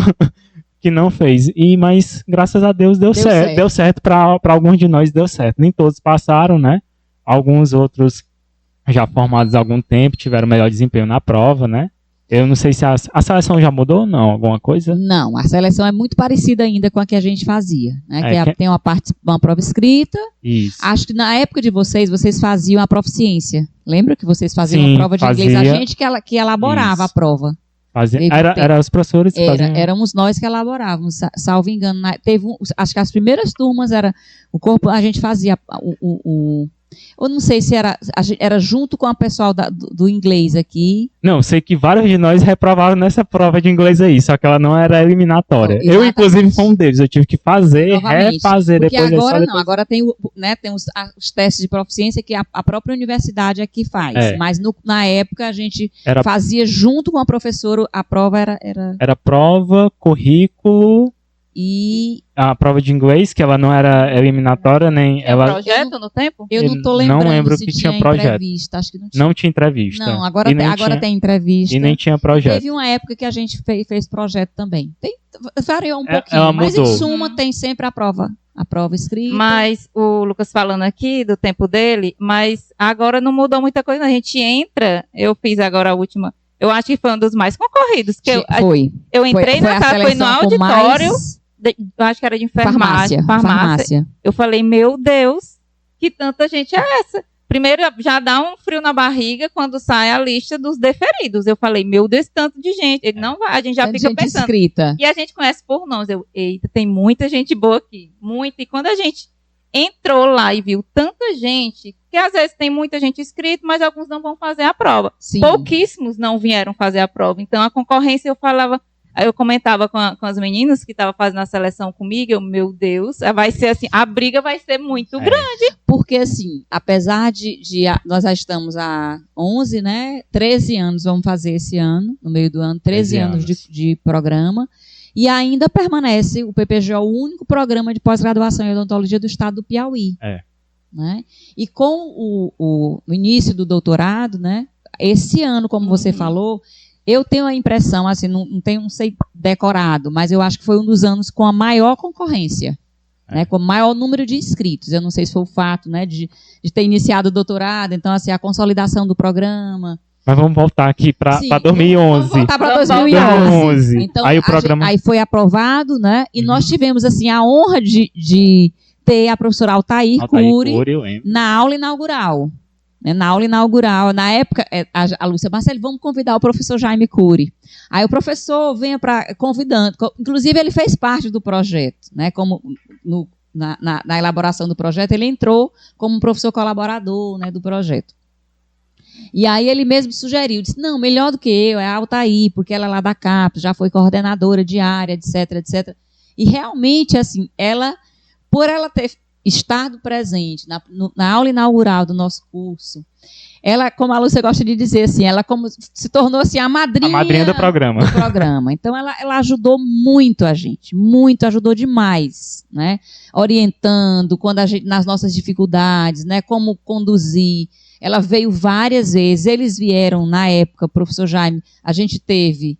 que não fez. Mas graças a Deus deu certo. Deu certo para alguns de nós, deu certo. Nem todos passaram, né? Alguns outros já formados há algum tempo tiveram melhor desempenho na prova, né? Eu não sei se a seleção já mudou ou não, alguma coisa? Não, a seleção é muito parecida ainda com a que a gente fazia, né? Tem uma prova escrita. Isso. Acho que na época de vocês faziam a proficiência. Lembra que vocês faziam a prova de inglês? A gente que elaborava a prova. Era os professores que faziam. Éramos nós que elaborávamos, salvo engano. Acho que as primeiras turmas o corpo, a gente fazia eu não sei se era junto com a pessoal do inglês aqui. Não, sei que vários de nós reprovaram nessa prova de inglês aí, só que ela não era eliminatória. Não, eu, inclusive, fui um deles. Eu tive que fazer, refazer porque depois. Agora tem os testes de proficiência que a própria universidade aqui faz. Mas na época a gente fazia junto com a professora, a prova era... Era prova, currículo... E a prova de inglês, que ela não era eliminatória, nem ela. Projeto no tempo? Eu não tô lembrando. Não lembro se que tinha projeto. Entrevista. Acho que não tinha. Não tinha entrevista. Não, agora tem entrevista. E nem tinha projeto. Teve uma época que a gente fez projeto também. Variou um pouquinho, mas em suma tem sempre a prova escrita. Mas o Lucas falando aqui do tempo dele, mas agora não mudou muita coisa. A gente entra, eu fiz agora a última. Eu acho que foi um dos mais concorridos. Eu entrei na sala, foi no auditório. Eu acho que era de enfermagem. Farmácia. Eu falei, meu Deus, que tanta gente é essa? Primeiro, já dá um frio na barriga quando sai a lista dos deferidos. Eu falei, meu Deus, tanto de gente. Ele não vai, a gente já fica gente pensando. Escrita. E a gente conhece por nomes. Eita, tem muita gente boa aqui. Muita. E quando a gente entrou lá e viu tanta gente, que às vezes tem muita gente inscrita, mas alguns não vão fazer a prova. Sim. Pouquíssimos não vieram fazer a prova. Então, a concorrência, eu falava... Aí eu comentava com as meninas que estavam fazendo a seleção comigo, meu Deus, vai ser assim, a briga vai ser muito grande. Porque assim, apesar de nós já estamos há 11, né, 13 anos vamos fazer esse ano, no meio do ano, 13 anos de programa, e ainda permanece, o PPG é o único programa de pós-graduação em odontologia do estado do Piauí. Né? E com o início do doutorado, né, esse ano, como você falou, eu tenho a impressão, assim, não sei decorado, mas eu acho que foi um dos anos com a maior concorrência, né, com o maior número de inscritos. Eu não sei se foi o fato, né, de ter iniciado o doutorado, então, assim, a consolidação do programa. Mas vamos voltar aqui para 2011. Vamos voltar para 2011. Então, aí o programa... Aí foi aprovado, né, e nós tivemos, assim, a honra de ter a professora Altair Cury na aula inaugural. Na aula inaugural, na época, a Lúcia Marcelo, vamos convidar o professor Jaime Cury. Aí o professor venha convidando, inclusive ele fez parte do projeto, né? Como na elaboração do projeto, ele entrou como um professor colaborador, né, do projeto. E aí ele mesmo sugeriu, disse, não, melhor do que eu, é a Altair, porque ela é lá da CAPES, já foi coordenadora de área, etc, etc. E realmente, assim, por ela ter estado presente na aula inaugural do nosso curso, ela, como a Lúcia gosta de dizer, assim, ela como se tornou assim, a madrinha do programa. Então, ela ajudou muito a gente, ajudou demais, né? Orientando nas nossas dificuldades, né? Como conduzir. Ela veio várias vezes, eles vieram na época, o professor Jaime, a gente teve...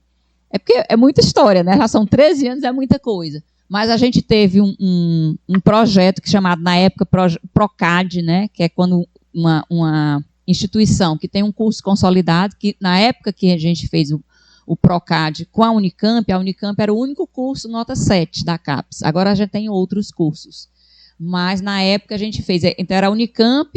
É porque é muita história, né? Já são 13 anos, é muita coisa. Mas a gente teve um projeto que chamado, na época, PROCAD, né, que é quando uma instituição que tem um curso consolidado, que na época que a gente fez o PROCAD com a Unicamp era o único curso nota 7 da CAPES. Agora já tem outros cursos. Mas na época a gente fez, então era a Unicamp,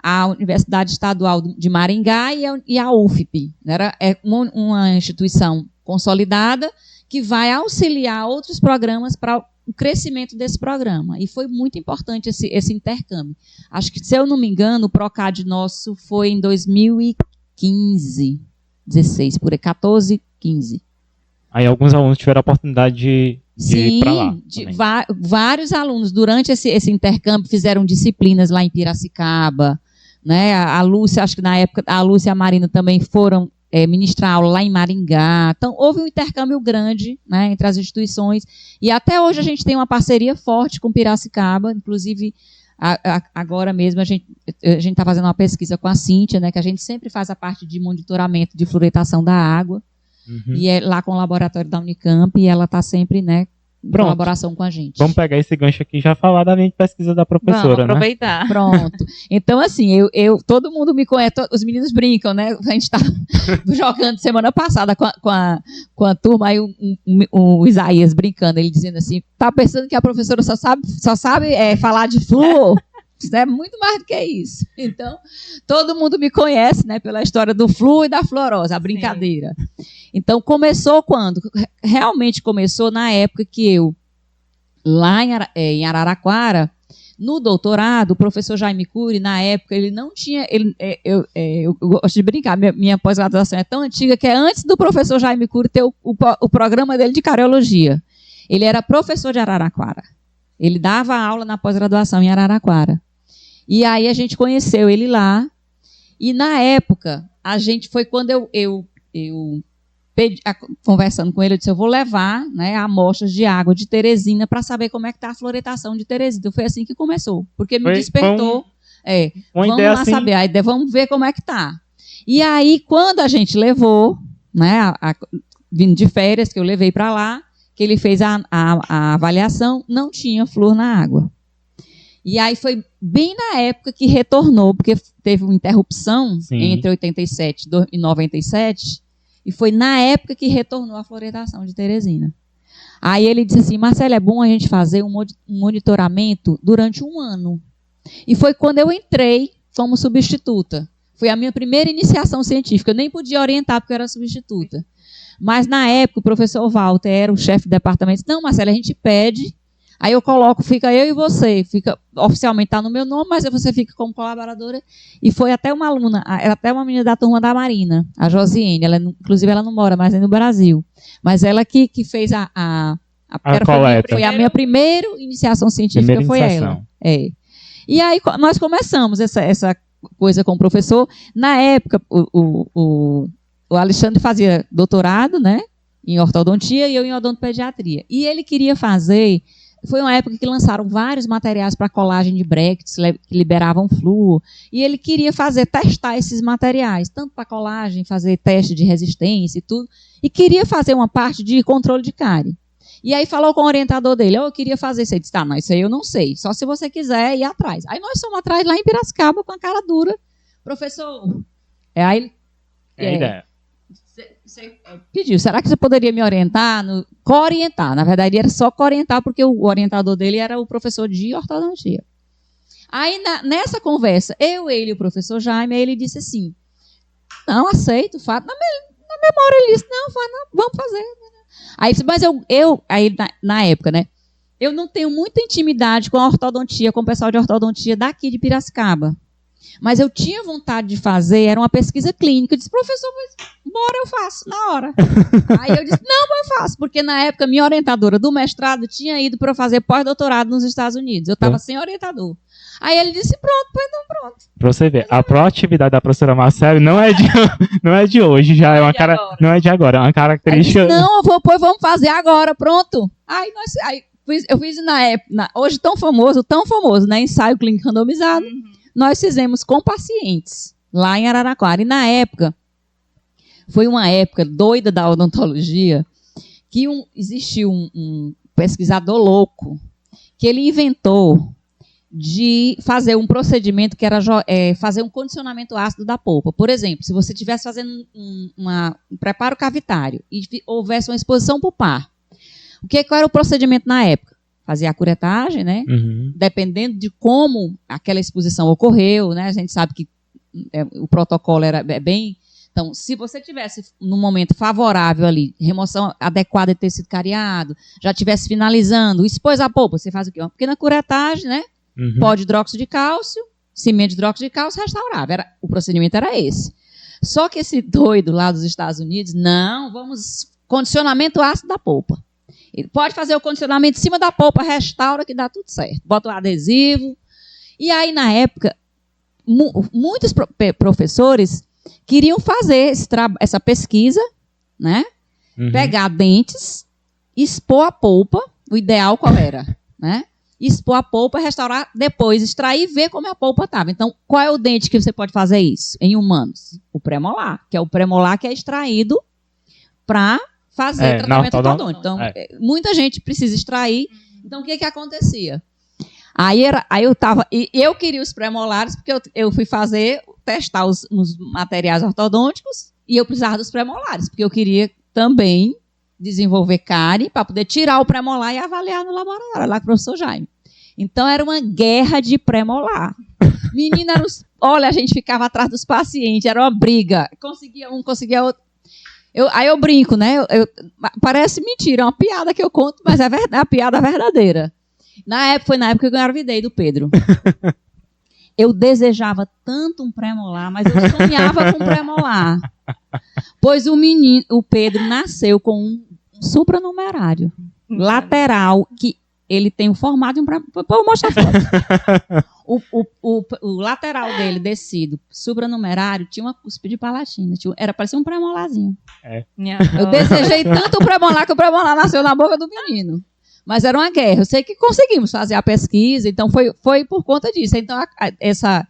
a Universidade Estadual de Maringá e a UFP. Era uma instituição consolidada que vai auxiliar outros programas para o crescimento desse programa. E foi muito importante esse intercâmbio. Acho que, se eu não me engano, o PROCAD nosso foi em 2015, 16, por aí, 14, 15. Aí alguns alunos tiveram a oportunidade de ir para lá. Vários alunos, durante esse intercâmbio, fizeram disciplinas lá em Piracicaba. Né? A Lúcia, acho que na época, a Lúcia e a Marina também foram ministrar aula lá em Maringá. Então, houve um intercâmbio grande, né, entre as instituições, e até hoje a gente tem uma parceria forte com Piracicaba, inclusive, agora mesmo a gente está fazendo uma pesquisa com a Cíntia, né, que a gente sempre faz a parte de monitoramento de fluoretação da água, e é lá com o laboratório da Unicamp, e ela está sempre, né, em colaboração com a gente. Vamos pegar esse gancho aqui e já falar da linha de pesquisa da professora, Vamos aproveitar. Né? Pronto. Então, assim, todo mundo me conhece, os meninos brincam, né? A gente estava jogando semana passada com a turma, aí o Isaías brincando, ele dizendo assim, tá pensando que a professora só sabe falar de flúor? Isso é muito mais do que isso. Então, todo mundo me conhece, né, pela história do flúor e da fluorose, a brincadeira. Sim. Então, começou quando? Realmente começou na época que eu, lá em Araraquara, no doutorado, o professor Jaime Cury, na época, ele não tinha... eu gosto de brincar, minha pós-graduação é tão antiga que é antes do professor Jaime Cury ter o programa dele de cariologia. Ele era professor de Araraquara. Ele dava aula na pós-graduação em Araraquara. E aí a gente conheceu ele lá. E na época, foi quando eu conversando com ele, eu disse, eu vou levar, né, amostras de água de Teresina para saber como é que está a fluoretação de Teresina. Então foi assim que começou, porque me despertou. Vamos lá assim, saber, a ideia, vamos ver como é que está. E aí, quando a gente levou, né, vindo de férias, que eu levei para lá, que ele fez a avaliação, não tinha flúor na água. E aí foi bem na época que retornou, porque teve uma interrupção entre 87 e 97, e foi na época que retornou a fluoretação de Teresina. Aí ele disse assim, Marcelo, é bom a gente fazer um monitoramento durante 1 ano. E foi quando eu entrei como substituta. Foi a minha primeira iniciação científica. Eu nem podia orientar porque eu era substituta. Mas na época o professor Walter era o chefe do departamento. Não, Marcelo, a gente pede... Aí eu coloco, fica eu e você, oficialmente está no meu nome, mas você fica como colaboradora. E foi até uma aluna, até uma menina da turma da Marina, a Josiane, inclusive ela não mora mais no Brasil. Mas ela que fez a coleta. Foi a minha primeira iniciação científica, foi ela. E aí nós começamos essa coisa com o professor. Na época, o Alexandre fazia doutorado, né, em ortodontia e eu em odontopediatria. E ele queria fazer... Foi uma época que lançaram vários materiais para colagem de brackets, que liberavam flúor, e ele queria testar esses materiais, tanto para colagem, fazer teste de resistência e tudo, e queria fazer uma parte de controle de cárie. E aí falou com o orientador dele, eu queria fazer isso. Ele disse, não, isso aí eu não sei, só se você quiser ir atrás. Aí nós fomos atrás lá em Piracicaba, com a cara dura, professor, aí ideia. Você pediu, será que você poderia me orientar? Co-orientar, na verdade era só co-orientar, porque o orientador dele era o professor de ortodontia. Aí nessa conversa, ele e o professor Jaime, aí ele disse assim, não, aceito, fato. Na memória ele disse, não, vamos fazer. Aí disse, mas aí na época, né, eu não tenho muita intimidade com a ortodontia, com o pessoal de ortodontia daqui de Piracicaba. Mas eu tinha vontade de fazer, era uma pesquisa clínica. Eu disse, professor, bora, eu faço, na hora. Aí eu disse, não, eu faço, porque na época minha orientadora do mestrado tinha ido para fazer pós-doutorado nos Estados Unidos. Eu estava sem orientador. Aí ele disse, pronto. Para você ver, a proatividade da professora Marcelo não é de hoje, já é uma não é de agora, é uma característica... Disse, não, vamos fazer agora, pronto. Aí eu fiz na época, hoje tão famoso, né, ensaio clínico randomizado. Nós fizemos com pacientes, lá em Araraquara. E na época, foi uma época doida da odontologia, que existiu pesquisador louco, que ele inventou de fazer um procedimento que era fazer um condicionamento ácido da polpa. Por exemplo, se você estivesse fazendo um preparo cavitário e houvesse uma exposição pulpar, o que era o procedimento na época? Fazia a curetagem, né? Dependendo de como aquela exposição ocorreu, né? A gente sabe que o protocolo era bem... Então, se você tivesse, num momento favorável ali, remoção adequada de tecido cariado, já estivesse finalizando, expôs a polpa, você faz o quê? Uma pequena curetagem, né? Pó de hidróxido de cálcio, cimento de hidróxido de cálcio, restaurava. O procedimento era esse. Só que esse doido lá dos Estados Unidos, não, condicionamento ácido da polpa. Ele pode fazer o condicionamento em cima da polpa, restaura, que dá tudo certo. Bota o adesivo. E aí, na época, muitos professores queriam fazer essa pesquisa, né? Pegar dentes, expor a polpa, o ideal qual era? Né? Expor a polpa, restaurar, depois extrair e ver como a polpa estava. Então, qual é o dente que você pode fazer isso em humanos? O premolar, que é extraído para fazer tratamento ortodôntico. Então, muita gente precisa extrair. Então, o que acontecia? Aí eu queria os premolares, porque eu fui testar os materiais ortodônticos e eu precisava dos premolares, porque eu queria também desenvolver cárie para poder tirar o premolar e avaliar no laboratório, lá com o professor Jaime. Então, era uma guerra de premolar. Menina, olha, a gente ficava atrás dos pacientes, era uma briga. Conseguia um, conseguia outro. Aí eu brinco, né? Parece mentira, é uma piada que eu conto, mas é a piada verdadeira. Foi na época que eu engravidei do Pedro. Eu desejava tanto um pré-molar, mas eu sonhava com um pré-molar. Pois o Pedro nasceu com um supranumerário lateral, que ele tem o formato de um pré-molar. Vou mostrar a foto. O lateral dele, descido, supranumerário, tinha uma cúspide palatina. Parecia um pré-molarzinho. Eu desejei tanto o pré-molar que o pré-molar nasceu na boca do menino. Mas era uma guerra. Eu sei que conseguimos fazer a pesquisa, então foi por conta disso. Então, essa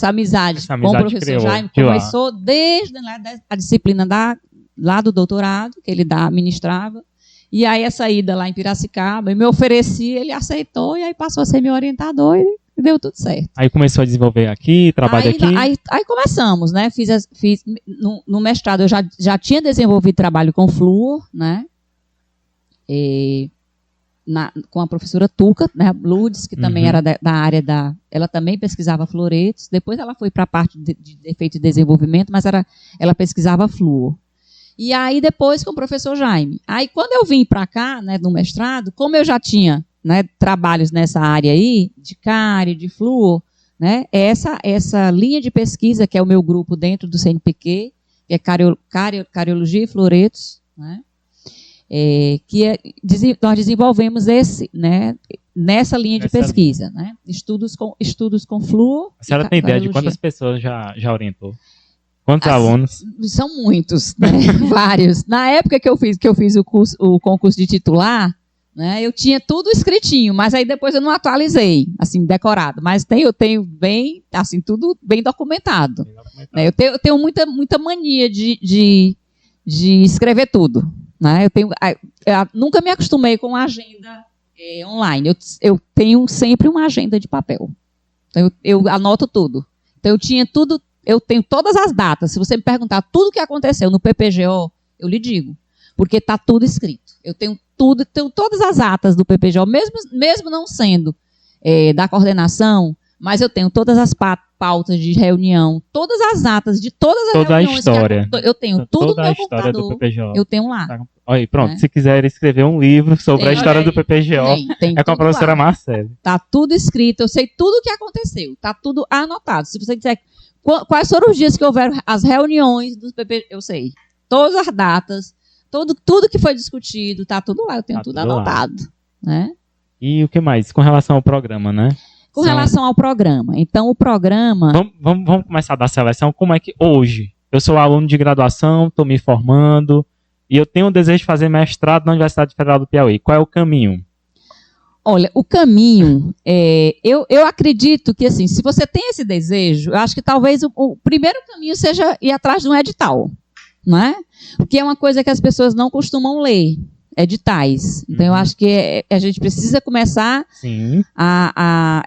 amizade com o professor Jaime começou desde a disciplina lá do doutorado, que ele ministrava. E aí, essa ida lá em Piracicaba, eu me ofereci, ele aceitou, e aí passou a ser meu orientador e deu tudo certo. Aí começou a desenvolver aqui, trabalho aqui? Aí começamos, né? No mestrado, eu já tinha desenvolvido trabalho com flúor, né? Com a professora Tuca, né, Lourdes, que também era da área ela também pesquisava fluoretos. Depois ela foi para a parte de efeito de desenvolvimento, mas ela pesquisava flúor. E aí depois com o professor Jaime. Aí quando eu vim para cá, né, no mestrado, como eu já tinha, né, trabalhos nessa área aí, de cárie, de flúor, né, essa linha de pesquisa, que é o meu grupo dentro do CNPq, que é cariologia e fluoretos, né, nós desenvolvemos nessa linha de pesquisa, né? Estudos com flúor. A senhora tem ideia de quantas pessoas já orientou? Quantos alunos? São muitos, né? Vários. Na época que eu fiz o concurso de titular, né, eu tinha tudo escritinho, mas aí depois eu não atualizei, assim, decorado. Mas eu tenho bem, assim, tudo bem documentado. Né? Eu tenho muita mania de escrever tudo. Né? Eu nunca me acostumei com agenda online. Eu tenho sempre uma agenda de papel. Então, eu anoto tudo. Então, eu tenho todas as datas. Se você me perguntar tudo o que aconteceu no PPGO, eu lhe digo. Porque está tudo escrito. Eu tenho todas as atas do PPGO, mesmo não sendo da coordenação, mas eu tenho todas as pautas de reunião, todas as atas de todas as reuniões. Toda a história. Eu tenho tudo no meu computador. Do PPGO. Eu tenho lá. Tá. Aí, pronto. Se quiser escrever um livro sobre a história do PPGO, é com a professora Marcele. Tá tudo escrito, eu sei tudo o que aconteceu. Tá tudo anotado. Se você disser quais foram os dias que houveram as reuniões dos PPGO, eu sei. Todas as datas, tudo que foi discutido, tá tudo lá. Eu tenho tudo anotado. Né? E o que mais? Com relação ao programa, né? Com relação ao programa. Então, o programa... Vamos começar da seleção. Como é que hoje? Eu sou aluno de graduação, estou me formando, e eu tenho o desejo de fazer mestrado na Universidade Federal do Piauí. Qual é o caminho? Olha, o caminho... eu acredito que, assim, se você tem esse desejo, eu acho que talvez o primeiro caminho seja ir atrás de um edital. Né? Porque é uma coisa que as pessoas não costumam ler. editais. Então, eu acho que a gente precisa começar Sim.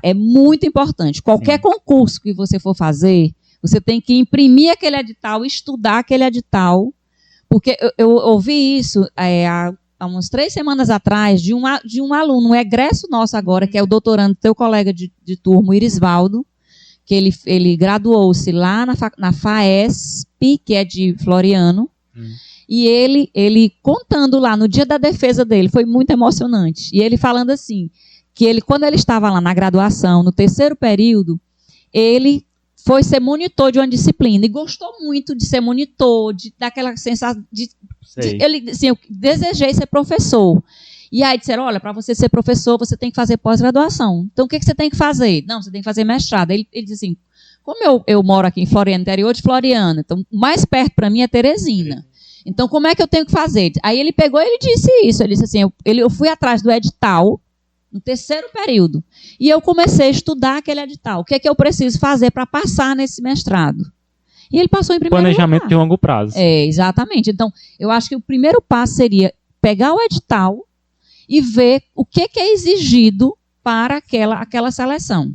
é muito importante. Qualquer concurso que você for fazer, você tem que imprimir aquele edital, estudar aquele edital, porque eu ouvi isso há umas 3 semanas atrás de um aluno, um egresso nosso agora, que é o doutorando, teu colega de turma, o Irisvaldo, que ele graduou-se lá na FAESP, que é de Floriano, e ele contando lá no dia da defesa dele, foi muito emocionante, e ele falando assim, que quando ele estava lá na graduação, no 3º período, ele foi ser monitor de uma disciplina, e gostou muito de ser monitor, daquela sensação ele disse assim, eu desejei ser professor. E aí disseram, olha, para você ser professor, você tem que fazer pós-graduação. Então, o que você tem que fazer? Não, você tem que fazer mestrado. Ele disse assim, como eu moro aqui em Floriano, interior de Floriano, então o mais perto para mim é Teresina. Então, como é que eu tenho que fazer? Aí ele pegou e ele disse isso. Ele disse assim, eu fui atrás do edital, no 3º período, e eu comecei a estudar aquele edital. O que é que eu preciso fazer para passar nesse mestrado? E ele passou em primeiro Planejamento lugar. de longo prazo. Exatamente. Então, eu acho que o primeiro passo seria pegar o edital e ver o que é exigido para aquela seleção.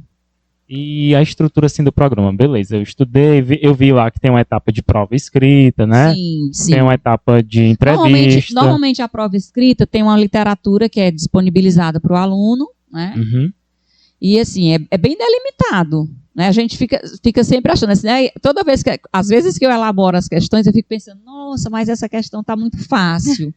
E a estrutura assim do programa, beleza, eu estudei, eu vi lá que tem uma etapa de prova escrita, né? Sim. Tem uma etapa de entrevista. Normalmente a prova escrita tem uma literatura que é disponibilizada para o aluno, né? Uhum. E assim, é bem delimitado, né? A gente fica sempre achando assim, né? Toda vez às vezes que eu elaboro as questões, eu fico pensando, nossa, mas essa questão está muito fácil.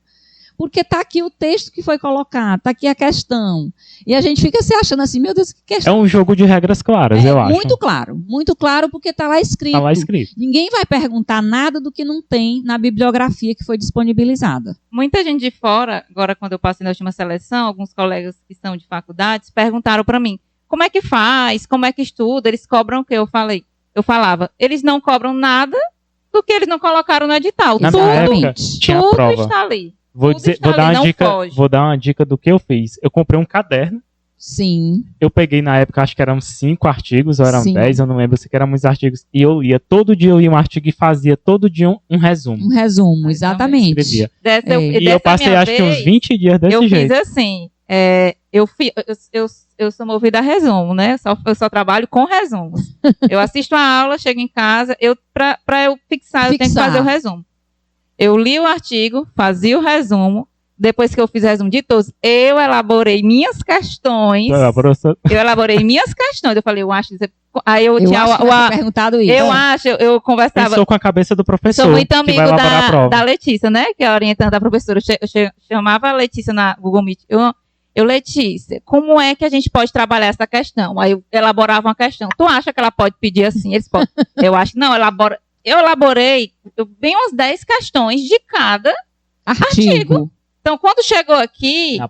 Porque está aqui o texto que foi colocado, está aqui a questão. E a gente fica se achando assim, meu Deus, que questão. É um jogo de regras claras, eu acho. Muito claro, porque está lá escrito. Está lá escrito. Ninguém vai perguntar nada do que não tem na bibliografia que foi disponibilizada. Muita gente de fora, agora quando eu passei na última seleção, alguns colegas que são de faculdades, perguntaram para mim, como é que faz, como é que estuda, eles cobram o quê? Eu falava, eles não cobram nada do que eles não colocaram no edital. Na minha época, tinha a prova. Está ali. Vou dar uma dica do que eu fiz. Eu comprei um caderno. Sim. Eu peguei na época, acho que eram 5 artigos, ou eram 10, eu não lembro se eram muitos artigos. E eu lia, todo dia eu lia um artigo e fazia todo dia um resumo. Um resumo, exatamente. Escrevia. E eu passei acho que uns 20 dias desse jeito. Eu fiz assim, eu sou movida a resumo, né? Eu só trabalho com resumos. Eu assisto a aula, chego em casa, para eu fixar, eu tenho que fazer o resumo. Eu li o artigo, fazia o resumo. Depois que eu fiz o resumo de todos, eu elaborei minhas questões. Eu falei, eu acho. Aí eu tinha perguntado isso. Eu conversava. Eu sou com a cabeça do professor. Sou muito amigo da Letícia, né? Que é a orientanda da professora. Eu chamava a Letícia na Google Meet. Letícia, como é que a gente pode trabalhar essa questão? Aí eu elaborava uma questão. Tu acha que ela pode pedir assim? Eles podem. Eu acho que não, eu elaborei bem umas 10 questões de cada artigo. Então, quando chegou aqui, na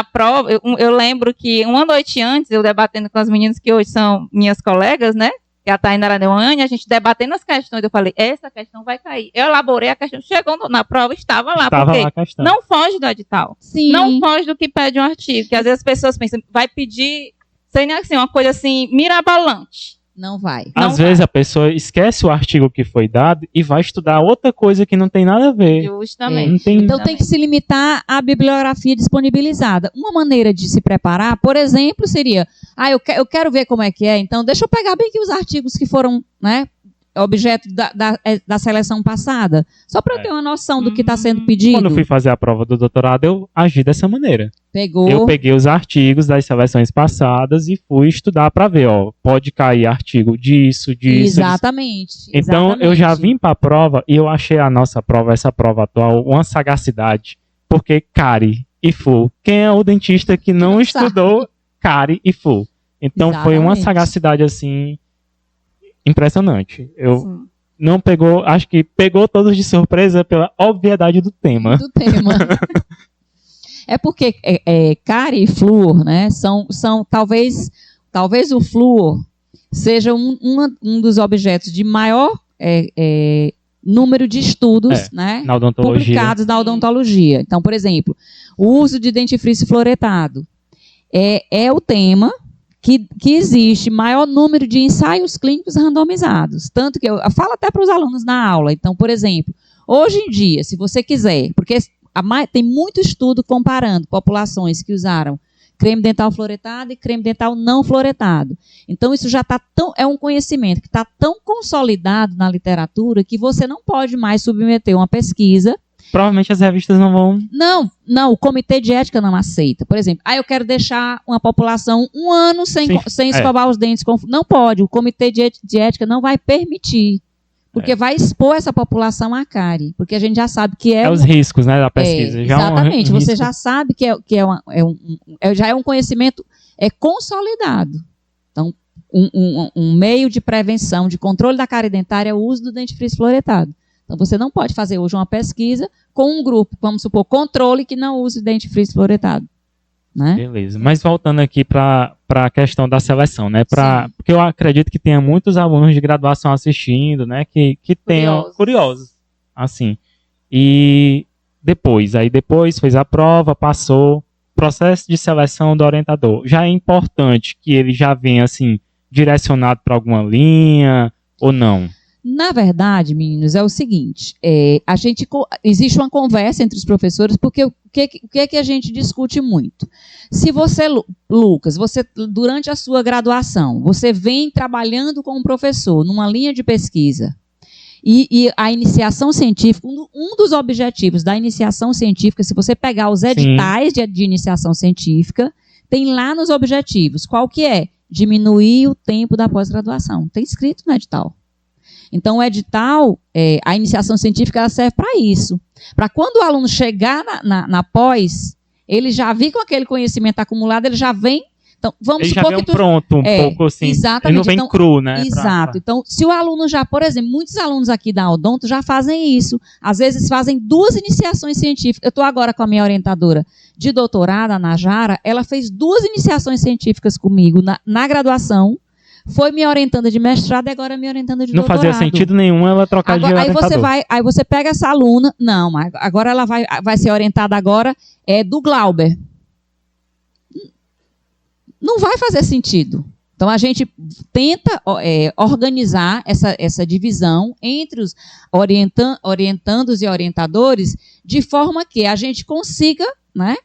prova eu lembro que uma noite antes, eu debatendo com as meninas que hoje são minhas colegas, né? Que a Tainara Neuane, a gente debatendo as questões, eu falei, essa questão vai cair. Eu elaborei a questão, chegou na prova, estava lá, porque não foge do edital. Sim. Não foge do que pede um artigo, que às vezes as pessoas pensam, vai pedir, sem assim, uma coisa assim, mirabolante. Não vai. Às vezes a pessoa esquece o artigo que foi dado e vai estudar outra coisa que não tem nada a ver. Justamente. Então tem que se limitar à bibliografia disponibilizada. Uma maneira de se preparar, por exemplo, seria, eu quero ver como é que é, então deixa eu pegar bem aqui os artigos que foram, né, objeto da seleção passada, só para eu ter uma noção do que está sendo pedido. Quando eu fui fazer a prova do doutorado, eu agi dessa maneira. Eu peguei os artigos das seleções passadas e fui estudar para ver, pode cair artigo disso. Exatamente. Então, eu já vim para a prova e eu achei essa prova atual, uma sagacidade, porque Cari e Fu, quem é o dentista que não estudou Cari e Fu? Então, foi uma sagacidade assim impressionante. Não pegou, acho que pegou todos de surpresa pela obviedade do tema. É porque cárie e flúor, né, são talvez o flúor seja um dos objetos de maior número de estudos, né, na odontologia, publicados na odontologia. Então, por exemplo, o uso de dentifrício fluoretado é o tema que existe maior número de ensaios clínicos randomizados. Tanto que eu falo até para os alunos na aula. Então, por exemplo, hoje em dia, se você quiser, porque tem muito estudo comparando populações que usaram creme dental fluoretado e creme dental não fluoretado. Então, isso já está é um conhecimento que está tão consolidado na literatura que você não pode mais submeter uma pesquisa. Provavelmente as revistas não vão... Não, o comitê de ética não aceita. Por exemplo, eu quero deixar uma população 1 ano sem escovar os dentes. Não pode, o comitê de ética não vai permitir. Porque vai expor essa população à cárie. Porque a gente já sabe que os riscos, né, da pesquisa. Exatamente, você já sabe que já é um conhecimento consolidado. Então, um meio de prevenção, de controle da cárie dentária é o uso do dentifrício fluoretado. Então, você não pode fazer hoje uma pesquisa com um grupo, vamos supor, controle que não use dentifrício fluoretado. Né? Beleza. Mas voltando aqui para a questão da seleção, né? Porque eu acredito que tenha muitos alunos de graduação assistindo, né? Que tenham curiosos, assim. E depois fez a prova, passou. Processo de seleção do orientador. Já é importante que ele já venha, assim, direcionado para alguma linha ou não? Na verdade, meninos, é o seguinte, existe uma conversa entre os professores, porque o que é que a gente discute muito? Se você, Lucas, durante a sua graduação, você vem trabalhando com um professor numa linha de pesquisa, e a iniciação científica, um dos objetivos da iniciação científica, se você pegar os editais de iniciação científica, tem lá nos objetivos, qual que é? Diminuir o tempo da pós-graduação. Tem escrito no edital. Então, o edital, a iniciação científica, ela serve para isso. Para quando o aluno chegar na pós, ele já vir com aquele conhecimento acumulado, ele já vem... Então, vamos ele supor já vem que pronto, pouco assim. Exatamente. Ele não vem cru, né? Exato. Então, se o aluno já, por exemplo, muitos alunos aqui da Odonto já fazem isso. Às vezes fazem 2 iniciações científicas. Eu estou agora com a minha orientadora de doutorado, a Najara, ela fez 2 iniciações científicas comigo na graduação. Foi me orientando de mestrado e agora me orientando de doutorado. Não fazia sentido nenhum ela trocar de orientador. Aí você pega essa aluna, agora ela vai ser orientada agora do Glauber. Não vai fazer sentido. Então, a gente tenta organizar essa divisão entre os orientandos e orientadores de forma que a gente consiga, né,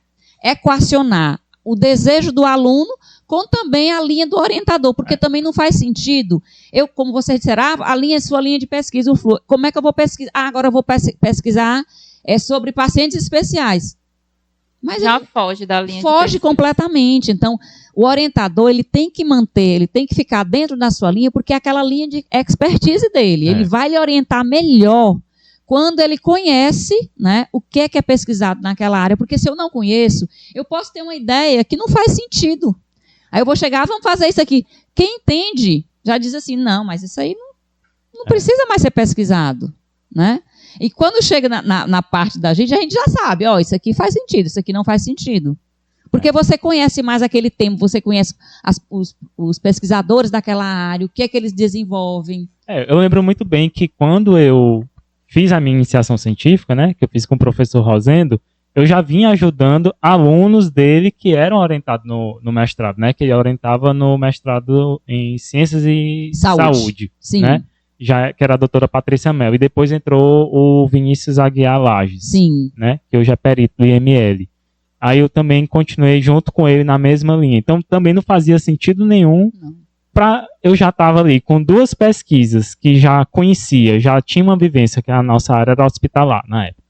equacionar o desejo do aluno com também a linha do orientador, porque também não faz sentido. Como vocês disseram, sua linha de pesquisa, o Flu, como é que eu vou pesquisar? Agora eu vou pesquisar sobre pacientes especiais. Mas já foge da linha. Foge completamente. Então, o orientador, ele tem que manter, ele tem que ficar dentro da sua linha, porque é aquela linha de expertise dele. Ele vai lhe orientar melhor quando ele conhece, né, o que é pesquisado naquela área. Porque se eu não conheço, eu posso ter uma ideia que não faz sentido. Aí eu vou chegar, vamos fazer isso aqui. Quem entende já diz assim, não, mas isso aí não precisa mais ser pesquisado, né? E quando chega na parte da gente, a gente já sabe, isso aqui faz sentido, isso aqui não faz sentido. Porque você conhece mais aquele tema, você conhece os pesquisadores daquela área, o que é que eles desenvolvem. Eu lembro muito bem que quando eu fiz a minha iniciação científica, né, que eu fiz com o professor Rosendo, eu já vinha ajudando alunos dele que eram orientados no mestrado, né, que ele orientava no mestrado em Ciências e Saúde. Sim. Né? Que era a doutora Patrícia Mel, e depois entrou o Vinícius Aguiar Lages, sim, né, que hoje é perito do IML. Aí eu também continuei junto com ele na mesma linha. Então também não fazia sentido nenhum. Eu já estava ali com 2 pesquisas que já conhecia, já tinha uma vivência, que a nossa área era hospitalar na época.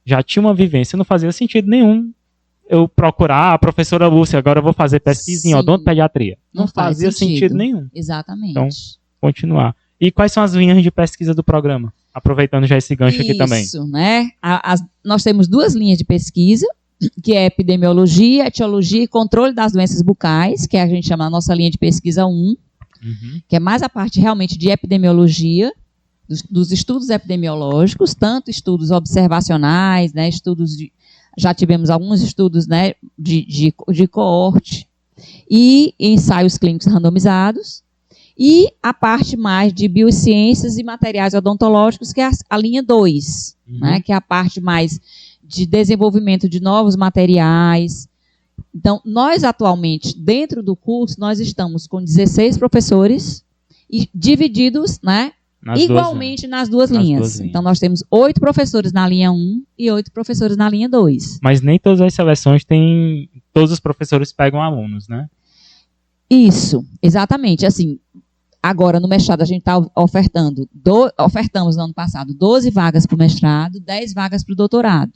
Já tinha uma vivência, não fazia sentido nenhum eu procurar a professora Lúcia, agora eu vou fazer pesquisa em odontopediatria. Não fazia sentido nenhum. Exatamente. Então, continuar. E quais são as linhas de pesquisa do programa? Aproveitando já esse gancho aqui também. Isso, né? Nós temos 2 linhas de pesquisa, que é epidemiologia, etiologia e controle das doenças bucais, que a gente chama a nossa linha de pesquisa 1, que é mais a parte realmente de epidemiologia, dos estudos epidemiológicos, tanto estudos observacionais, né, já tivemos alguns estudos, né, de coorte, e ensaios clínicos randomizados, e a parte mais de biociências e materiais odontológicos, que é a linha 2, né, que é a parte mais de desenvolvimento de novos materiais. Então, nós atualmente, dentro do curso, nós estamos com 16 professores, e divididos, né, igualmente nas duas linhas. Então, nós temos 8 professores na linha 1 e 8 professores na linha 2. Mas nem todas as seleções têm... Todos os professores pegam alunos, né? Isso, exatamente. Assim, agora, no mestrado, a gente está ofertamos no ano passado 12 vagas para o mestrado, 10 vagas para o doutorado.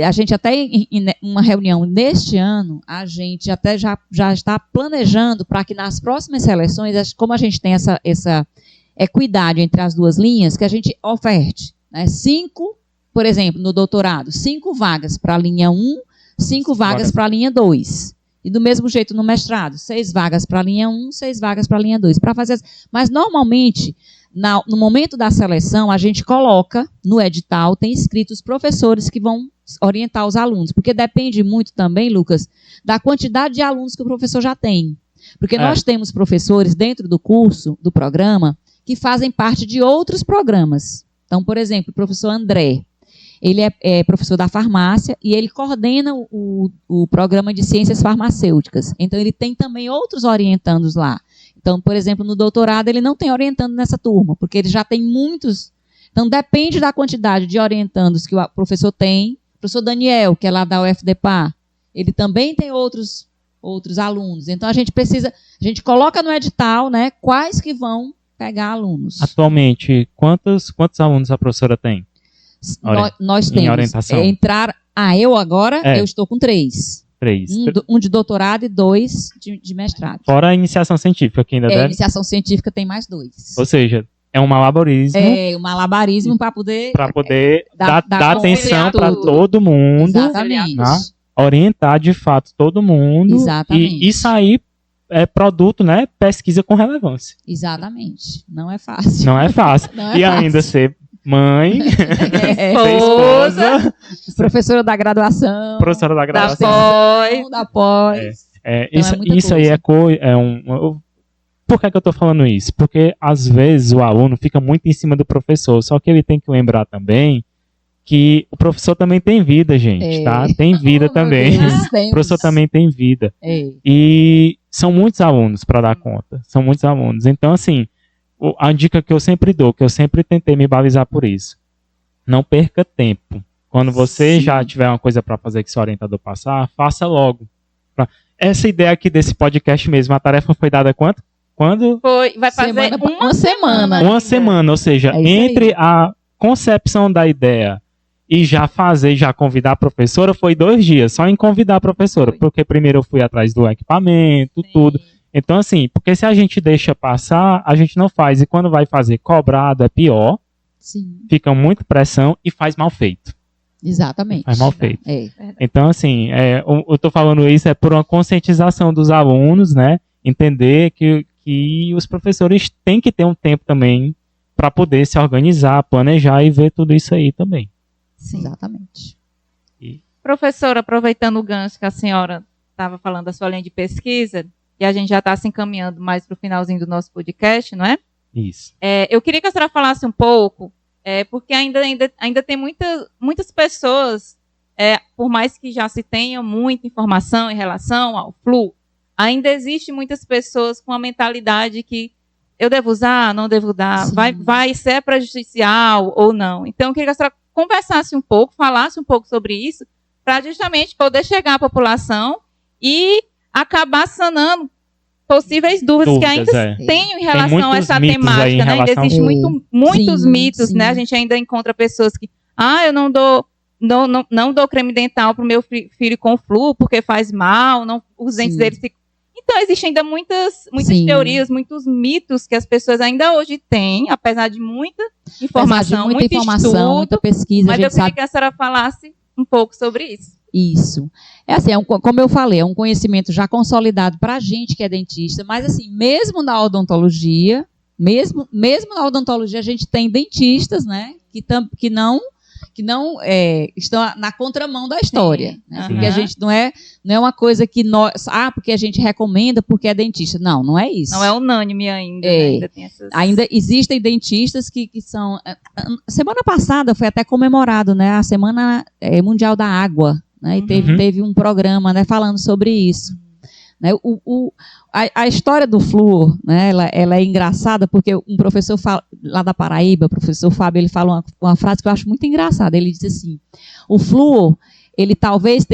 A gente até, em uma reunião neste ano, a gente até já está planejando para que nas próximas seleções, como a gente tem essa equidade entre as duas linhas, que a gente oferte, né, 5, por exemplo, no doutorado, 5 vagas para a linha 1, 5 vagas para a linha 2. E do mesmo jeito no mestrado, 6 vagas para a linha 1, 6 vagas para a linha 2. Mas, normalmente, no momento da seleção, a gente coloca no edital, tem escrito os professores que vão orientar os alunos. Porque depende muito também, Lucas, da quantidade de alunos que o professor já tem. Porque nós temos professores dentro do curso, do programa, que fazem parte de outros programas. Então, por exemplo, o professor André, ele é professor da farmácia e ele coordena o programa de ciências farmacêuticas. Então, ele tem também outros orientandos lá. Então, por exemplo, no doutorado, ele não tem orientando nessa turma, porque ele já tem muitos. Então, depende da quantidade de orientandos que o professor tem. O professor Daniel, que é lá da UFDPA, ele também tem outros alunos. Então, a gente coloca no edital, né, quais que vão pegar alunos. Atualmente, quantos alunos a professora tem? Nós temos. Em orientação. Eu estou com 3. 3. Um de doutorado e 2 de mestrado. Fora a iniciação científica, que ainda deve... A iniciação científica tem mais 2. Ou seja, é um malabarismo. É, um malabarismo para poder... Para poder dar atenção para todo mundo. Exatamente. Né? Orientar, de fato, todo mundo. Exatamente. E sair produto, né? Pesquisa com relevância. Exatamente. Não é fácil. Não é fácil. Ainda ser mãe, ser esposa, professora da graduação, da pós. Isso aí Por que eu estou falando isso? Porque às vezes o aluno fica muito em cima do professor, só que ele tem que lembrar também que o professor também tem vida, gente, tá? Tem vida também. O professor também tem vida. E são muitos alunos para dar conta. São muitos alunos. Então, assim, a dica que eu sempre dou, que eu sempre tentei me balizar por isso, não perca tempo. Quando você já tiver uma coisa para fazer que seu orientador passar, faça logo. Essa ideia aqui desse podcast mesmo, a tarefa foi dada quando? Vai fazer uma semana. Uma semana, ou seja, entre a concepção da ideia e já convidar a professora, foi 2 dias, só em convidar a professora, porque primeiro eu fui atrás do equipamento, tudo. Então, assim, porque se a gente deixa passar, a gente não faz. E quando vai fazer cobrado, é pior. Sim. Fica muito pressão e faz mal feito. Exatamente. Faz mal feito. Então, assim, eu estou falando isso por uma conscientização dos alunos, né? Entender que os professores têm que ter um tempo também para poder se organizar, planejar e ver tudo isso aí também. Sim. Exatamente. Professora, aproveitando o gancho que a senhora estava falando da sua linha de pesquisa, e a gente já está se encaminhando mais para o finalzinho do nosso podcast, não é? Isso. Eu queria que a senhora falasse um pouco, porque ainda tem muitas pessoas, por mais que já se tenha muita informação em relação ao flu, ainda existe muitas pessoas com a mentalidade que eu devo usar, não devo dar, vai ser prejudicial ou não. Então, eu queria que a senhora conversasse um pouco, falasse um pouco sobre isso, para justamente poder chegar à população e acabar sanando possíveis dúvidas que ainda tenho em relação a essa temática, né? Ainda existem muitos mitos, né? A gente ainda encontra pessoas que, eu não dou creme dental para o meu filho com flu porque faz mal, os dentes dele ficam... Então, existem ainda muitas teorias, muitos mitos que as pessoas ainda hoje têm, apesar de muita informação, muito estudo, muita pesquisa. Mas eu queria que a senhora falasse um pouco sobre isso. Isso. Assim, como eu falei, é um conhecimento já consolidado para a gente que é dentista, mas assim, mesmo na odontologia, a gente tem dentistas, né, que não estão na contramão da história. Né? Porque a gente não é uma coisa que porque a gente recomenda porque é dentista. Não é isso. Não é unânime ainda. Né? Ainda existem dentistas que são... Semana passada foi até comemorado, né, a Semana Mundial da Água. Né? E teve um programa, né, falando sobre isso. Né? A história do flúor, né, ela é engraçada porque um professor lá da Paraíba, o professor Fábio, ele fala uma frase que eu acho muito engraçada. Ele diz assim, o flúor, ele talvez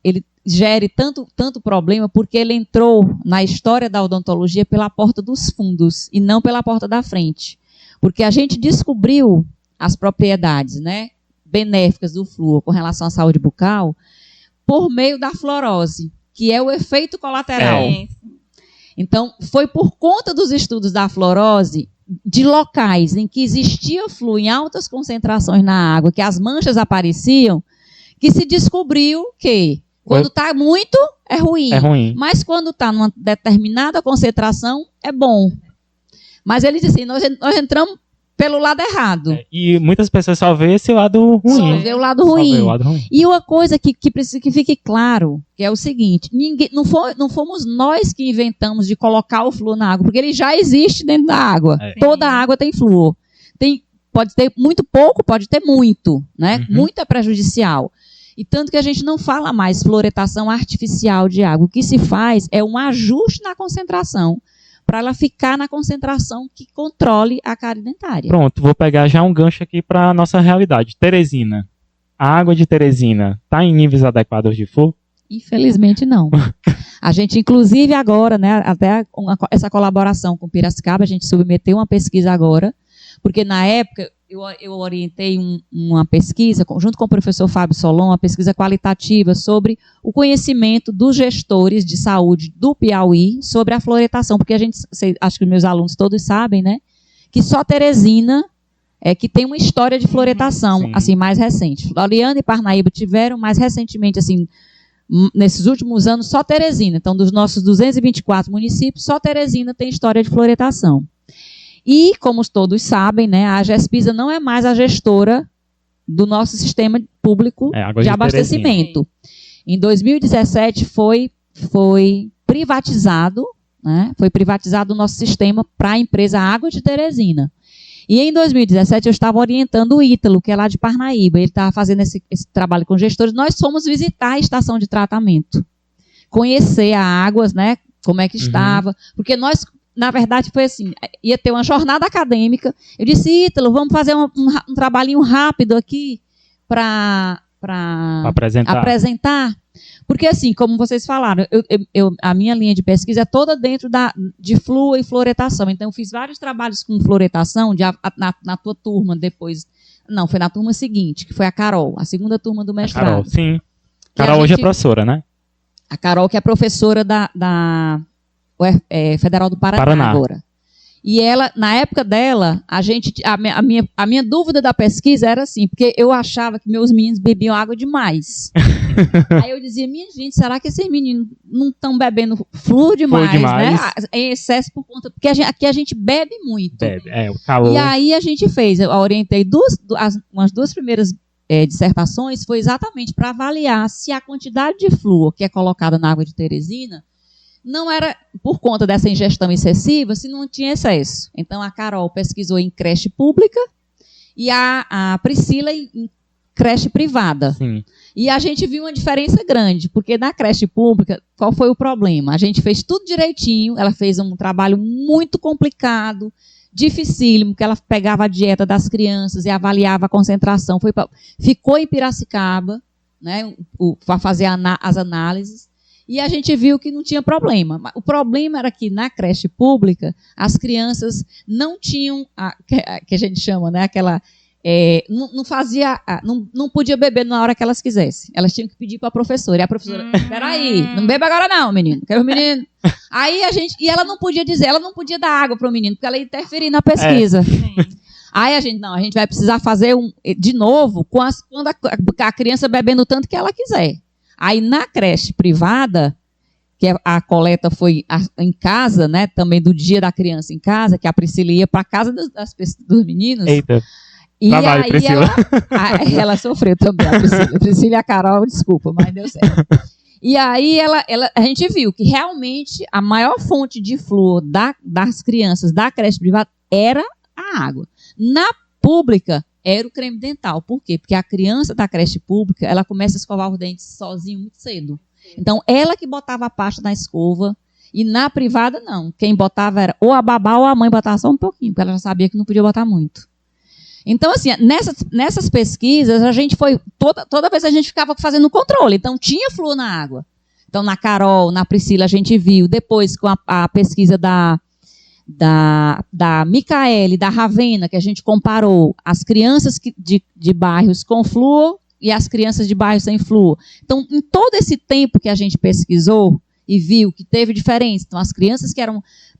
ele gere tanto problema porque ele entrou na história da odontologia pela porta dos fundos e não pela porta da frente. Porque a gente descobriu as propriedades, né, benéficas do flúor com relação à saúde bucal por meio da fluorose, que é o efeito colateral. Então, foi por conta dos estudos da fluorose, de locais em que existia flúor em altas concentrações na água, que as manchas apareciam, que se descobriu que quando está muito, é ruim. É ruim. Mas quando está numa determinada concentração, é bom. Mas ele disse assim, nós entramos pelo lado errado. E muitas pessoas só vê esse lado ruim. Só vê o lado ruim. E uma coisa que precisa que fique claro, que é o seguinte, não fomos nós que inventamos de colocar o flúor na água, porque ele já existe dentro da água. Toda a água tem flúor. Pode ter muito pouco, pode ter muito, né? Muito é prejudicial. E tanto que a gente não fala mais fluoretação artificial de água. O que se faz é um ajuste na concentração, para ela ficar na concentração que controle a cárie dentária. Pronto, vou pegar já um gancho aqui para a nossa realidade. Teresina. A água de Teresina está em níveis adequados de flúor? Infelizmente não. A gente, inclusive agora, né, até essa colaboração com Piracicaba, a gente submeteu uma pesquisa agora, porque na época eu orientei uma pesquisa, junto com o professor Fábio Solon, uma pesquisa qualitativa sobre o conhecimento dos gestores de saúde do Piauí sobre a fluoretação, porque acho que meus alunos todos sabem, né, que só Teresina é que tem uma história de fluoretação, assim, mais recente. Floriano e Parnaíba tiveram mais recentemente, assim, nesses últimos anos, só Teresina. Então, dos nossos 224 municípios, só Teresina tem história de fluoretação. E, como todos sabem, né, a Gespisa não é mais a gestora do nosso sistema público de abastecimento. Em 2017 foi privatizado, né, foi privatizado o nosso sistema para a empresa Água de Teresina. E em 2017 eu estava orientando o Ítalo, que é lá de Parnaíba. Ele estava fazendo esse trabalho com gestores. Nós fomos visitar a estação de tratamento, conhecer a Águas, né, como é que estava, porque nós... Na verdade, foi assim, ia ter uma jornada acadêmica. Eu disse, Ítalo, vamos fazer um trabalhinho rápido aqui para apresentar. Porque, assim, como vocês falaram, a minha linha de pesquisa é toda dentro de flúor e fluoretação. Então, eu fiz vários trabalhos com fluoretação na tua turma depois. Não, foi na turma seguinte, que foi a Carol, a segunda turma do mestrado. Carol, sim. Carol hoje é professora, né? A Carol, que é professora da Federal do Paraná agora. E ela, na época dela, a minha dúvida da pesquisa era assim, porque eu achava que meus meninos bebiam água demais. Aí eu dizia, minha gente, será que esses meninos não estão bebendo flúor demais, né? Em excesso por conta... Porque aqui a gente bebe muito. O calor. E aí a gente eu orientei umas duas primeiras dissertações, foi exatamente para avaliar se a quantidade de flúor que é colocada na água de Teresina não era por conta dessa ingestão excessiva, se não tinha excesso. Então, a Carol pesquisou em creche pública e a Priscila em creche privada. Sim. E a gente viu uma diferença grande, porque na creche pública, qual foi o problema? A gente fez tudo direitinho, ela fez um trabalho muito complicado, dificílimo, que ela pegava a dieta das crianças e avaliava a concentração. Ficou em Piracicaba, né, para fazer as análises. E a gente viu que não tinha problema. O problema era que na creche pública as crianças não tinham, que a gente chama, né, aquela, não podia beber na hora que elas quisessem. Elas tinham que pedir para a professora. E a professora, peraí, não beba agora não, menino. Quero o menino. Aí e ela não podia dizer, ela não podia dar água para o menino, porque ela ia interferir na pesquisa. Aí a gente vai precisar fazer de novo quando a criança bebendo o tanto que ela quiser. Aí, na creche privada, que a coleta foi em casa, né, também do dia da criança em casa, que a Priscila ia para a casa dos meninos. Eita, e trabalho, aí Priscila. Ela sofreu também, a Priscila. Priscila e a Carol, desculpa, mas deu certo. E aí a gente viu que realmente a maior fonte de flúor das crianças da creche privada era a água. Na pública, era o creme dental. Por quê? Porque a criança da creche pública, ela começa a escovar os dentes sozinha muito cedo. Então, ela que botava a pasta na escova, e na privada, não. Quem botava era ou a babá ou a mãe botava só um pouquinho, porque ela já sabia que não podia botar muito. Então, assim, nessas pesquisas, a gente foi, toda vez a gente ficava fazendo controle. Então, tinha flúor na água. Então, na Carol, na Priscila, a gente viu. Depois, com a pesquisa da Micaele, da Ravena, que a gente comparou as crianças de bairros com flúor e as crianças de bairros sem flúor. Então, em todo esse tempo que a gente pesquisou e viu que teve diferença, então as crianças que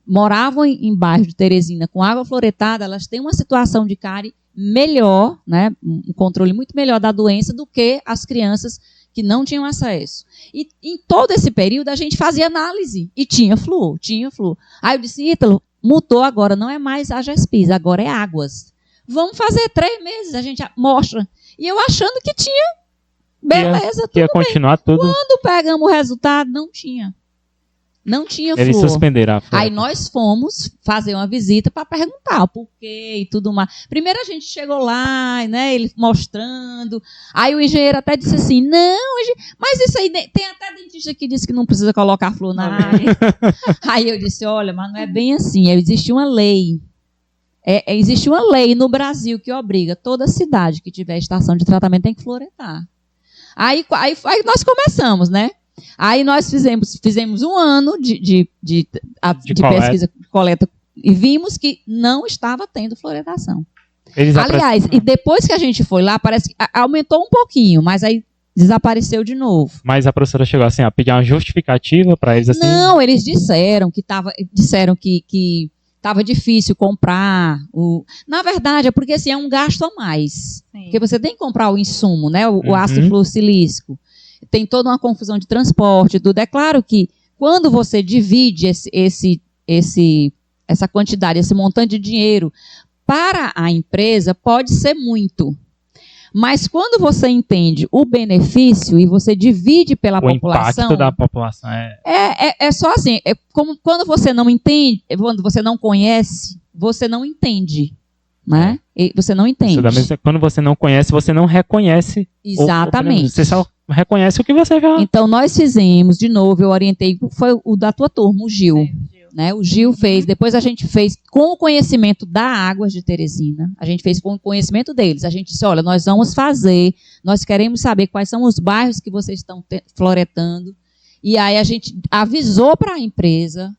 moravam em bairro de Teresina com água fluoretada, elas têm uma situação de cárie melhor, né, um controle muito melhor da doença do que as crianças que não tinham acesso. E em todo esse período a gente fazia análise e tinha flúor. Aí eu disse, Ítalo, mudou agora, não é mais a GESPIS, agora é Águas. Vamos fazer 3 meses, a gente mostra. E eu achando que tinha, beleza, tudo ia continuar bem. tudo. Quando pegamos o resultado, não tinha. Não tinha flúor. Eles suspenderam a flúor. Aí nós fomos fazer uma visita para perguntar o porquê e tudo mais. Primeiro a gente chegou lá, né, ele mostrando. Aí o engenheiro até disse assim, não, mas isso aí, tem até dentista que disse que não precisa colocar flúor na área. Aí eu disse, olha, mas não é bem assim, existe uma lei. Existe uma lei no Brasil que obriga toda cidade que tiver estação de tratamento tem que fluoretar. Aí nós começamos, né? Aí nós fizemos 1 ano de pesquisa, coleta, e vimos que não estava tendo fluoretação. Aliás, e depois que a gente foi lá, parece que aumentou um pouquinho, mas aí desapareceu de novo. Mas a professora chegou assim a pedir uma justificativa para eles assim? Não, eles disseram que estava difícil comprar. Na verdade, é porque assim, é um gasto a mais. Sim. Porque você tem que comprar o insumo, né? O ácido fluorsilícico. Tem toda uma confusão de transporte, tudo. É claro que quando você divide essa quantidade, esse montante de dinheiro para a empresa, pode ser muito. Mas quando você entende o benefício e você divide pela população... O impacto da população é só assim, como quando você não entende, quando você não conhece, você não entende. Né? Você não entende. Quando você não conhece, você não reconhece. Exatamente. Você só reconhece o que você vê. Então, nós fizemos, de novo, eu orientei, foi o da tua turma, o Gil. Sim, né? O Gil fez, depois a gente fez com o conhecimento da Águas de Teresina, a gente fez com o conhecimento deles. A gente disse, olha, nós vamos fazer, nós queremos saber quais são os bairros que vocês estão floretando. E aí a gente avisou para a empresa,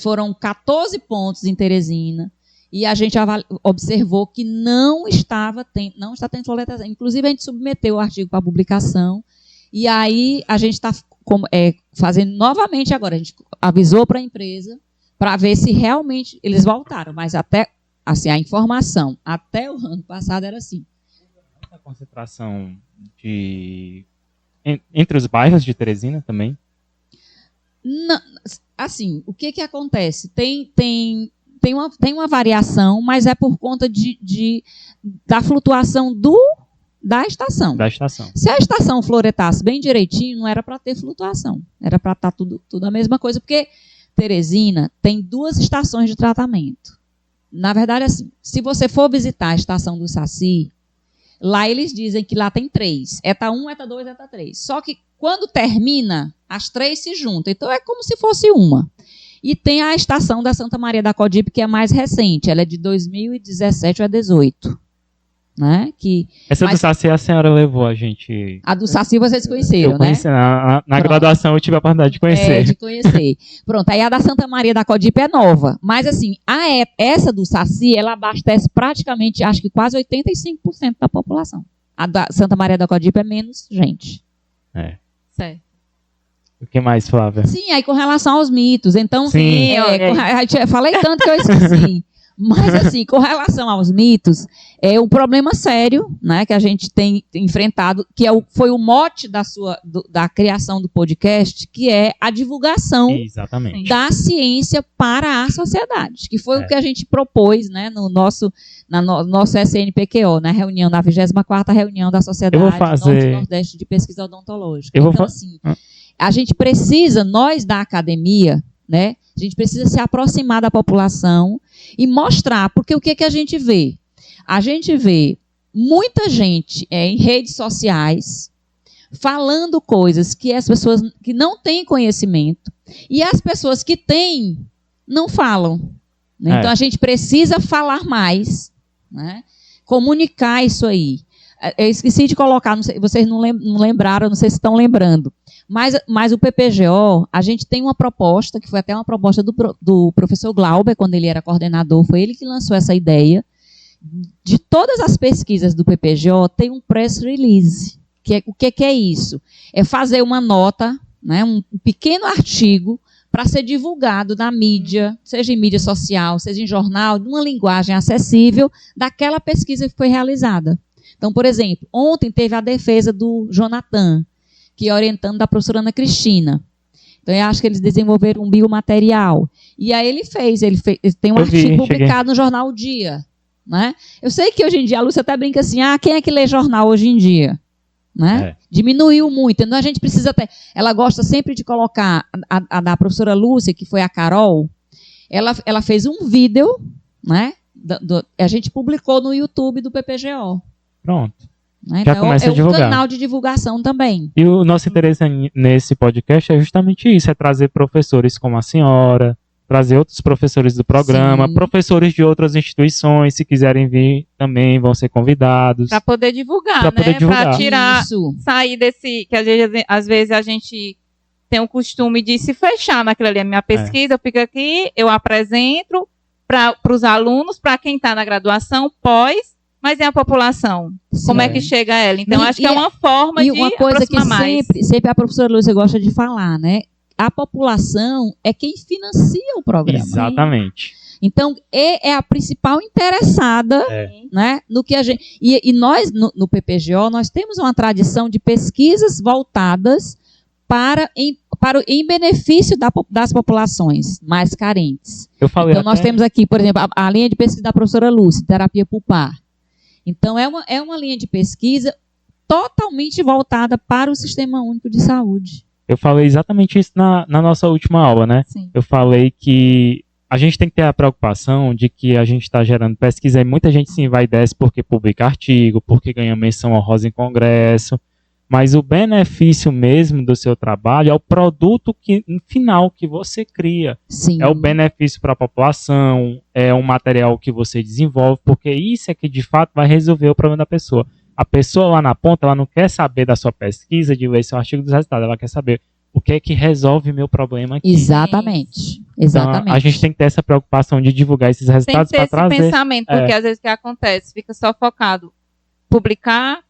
foram 14 pontos em Teresina, e a gente observou que não está tendo floretação. Inclusive, a gente submeteu o artigo para publicação. E aí, a gente está fazendo novamente agora. A gente avisou para a empresa para ver se realmente eles voltaram. Mas até assim, a informação até o ano passado era assim. A concentração entre os bairros de Teresina também? Não, assim, o que acontece? Tem uma variação, mas é por conta da flutuação da estação. Se a estação floretasse bem direitinho, não era para ter flutuação. Era para estar tudo a mesma coisa, porque Teresina tem 2 estações de tratamento. Na verdade, assim, se você for visitar a estação do Saci, lá eles dizem que lá tem 3. ETA 1, ETA 2, ETA 3. Só que quando termina, as 3 se juntam. Então é como se fosse uma. E tem a estação da Santa Maria da Codipe, que é mais recente. Ela é de 2017 a 2018. Né? Do Saci a senhora levou a gente... A do Saci vocês conheceram, eu conheci, né? Na graduação eu tive a oportunidade de conhecer. De conhecer. Pronto, aí a da Santa Maria da Codipe é nova. Mas assim, essa do Saci, ela abastece praticamente, acho que quase 85% da população. A da Santa Maria da Codipe é menos gente. Certo. O que mais, Flávia? Sim, aí com relação aos mitos. Então, sim, falei tanto que eu esqueci. Mas, assim, com relação aos mitos, é um problema sério, né, que a gente tem enfrentado, que foi o mote da criação do podcast, que é a divulgação da ciência para a sociedade, que foi o que a gente propôs, né, no nosso SNPQO, na reunião, na 24ª reunião da Sociedade Norte-Nordeste de Pesquisa Odontológica. Então, assim, a gente precisa, nós da academia, né, a gente precisa se aproximar da população e mostrar, porque o que a gente vê? A gente vê muita gente em redes sociais falando coisas que as pessoas que não têm conhecimento e as pessoas que têm não falam. Né? Então, a gente precisa falar mais, né? Comunicar isso aí. Eu esqueci de colocar, não sei, vocês não lembraram, não sei se estão lembrando, mas o PPGO, a gente tem uma proposta, que foi até uma proposta do professor Glauber, quando ele era coordenador, foi ele que lançou essa ideia. De todas as pesquisas do PPGO, tem um press release. O que é isso? É fazer uma nota, né, um pequeno artigo, para ser divulgado na mídia, seja em mídia social, seja em jornal, numa linguagem acessível, daquela pesquisa que foi realizada. Então, por exemplo, ontem teve a defesa do Jonathan, que é orientando da professora Ana Cristina. Então, eu acho que eles desenvolveram um biomaterial. E aí ele tem um artigo publicado no jornal O Dia. Né? Eu sei que hoje em dia a Lúcia até brinca assim, quem é que lê jornal hoje em dia? Né? Diminuiu muito. Então, a gente precisa até... Ela gosta sempre de colocar, a da professora Lúcia, que foi a Carol, ela fez um vídeo, né? A gente publicou no YouTube do PPGO. Pronto. Né? Já então, começa a divulgar. É um canal de divulgação também. E o nosso interesse nesse podcast é justamente isso, é trazer professores como a senhora, trazer outros professores do programa, professores de outras instituições, se quiserem vir também vão ser convidados. Para poder divulgar, Para tirar, sair desse, que às vezes a gente tem o costume de se fechar naquilo ali. A minha pesquisa, eu fico aqui, eu apresento para os alunos, para quem está na graduação, mas é a população. Sim. Como é que chega a ela? Então, acho que é uma forma de uma coisa que sempre a professora Lúcia gosta de falar, né? A população é quem financia o programa. Exatamente. Então, é a principal interessada, né, no que a gente... E nós, no PPGO, nós temos uma tradição de pesquisas voltadas em benefício das populações mais carentes. Então, nós temos aqui, por exemplo, a linha de pesquisa da professora Lúcia, terapia pulpar. Então, é uma linha de pesquisa totalmente voltada para o Sistema Único de Saúde. Eu falei exatamente isso na nossa última aula, né? Sim. Eu falei que a gente tem que ter a preocupação de que a gente está gerando pesquisa e muita gente sim vai e desce porque publica artigo, porque ganha menção honrosa em congresso, mas o benefício mesmo do seu trabalho é o produto final que você cria. Sim. É o benefício para a população, é um material que você desenvolve, porque isso é que de fato vai resolver o problema da pessoa. A pessoa lá na ponta, ela não quer saber da sua pesquisa, de ler seu artigo dos resultados, ela quer saber o que é que resolve meu problema aqui. Exatamente. Então, a gente tem que ter essa preocupação de divulgar esses resultados para trazer. Tem que ter esse pensamento, porque às vezes o que acontece? Fica só focado. Publicar,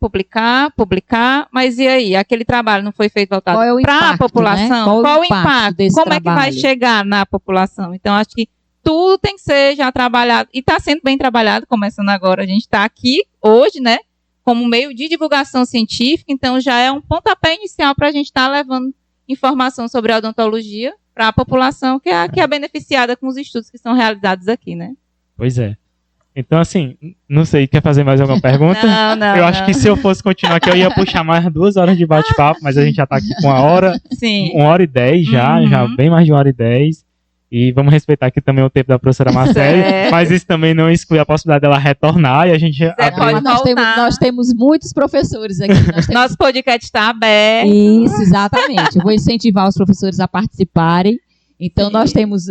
mas e aí? Aquele trabalho não foi feito voltado para a população? Né? Qual o impacto desse Como trabalho? É que vai chegar na população? Então, acho que tudo tem que ser já trabalhado, e está sendo bem trabalhado, começando agora. A gente está aqui hoje, né, como meio de divulgação científica, então já é um pontapé inicial para a gente estar levando informação sobre a odontologia para a população que é beneficiada com os estudos que são realizados aqui, né? Pois é. Então, assim, não sei, quer fazer mais alguma pergunta? Não. Eu acho que se eu fosse continuar aqui, eu ia puxar mais 2 horas de bate-papo, mas a gente já está aqui com 1h10 já bem mais de 1h10. E vamos respeitar aqui também o tempo da professora Marcele, mas isso também não exclui a possibilidade dela retornar e a gente... Nós temos muitos professores aqui. Nosso podcast está aberto. Isso, exatamente. Eu vou incentivar os professores a participarem. Então, nós temos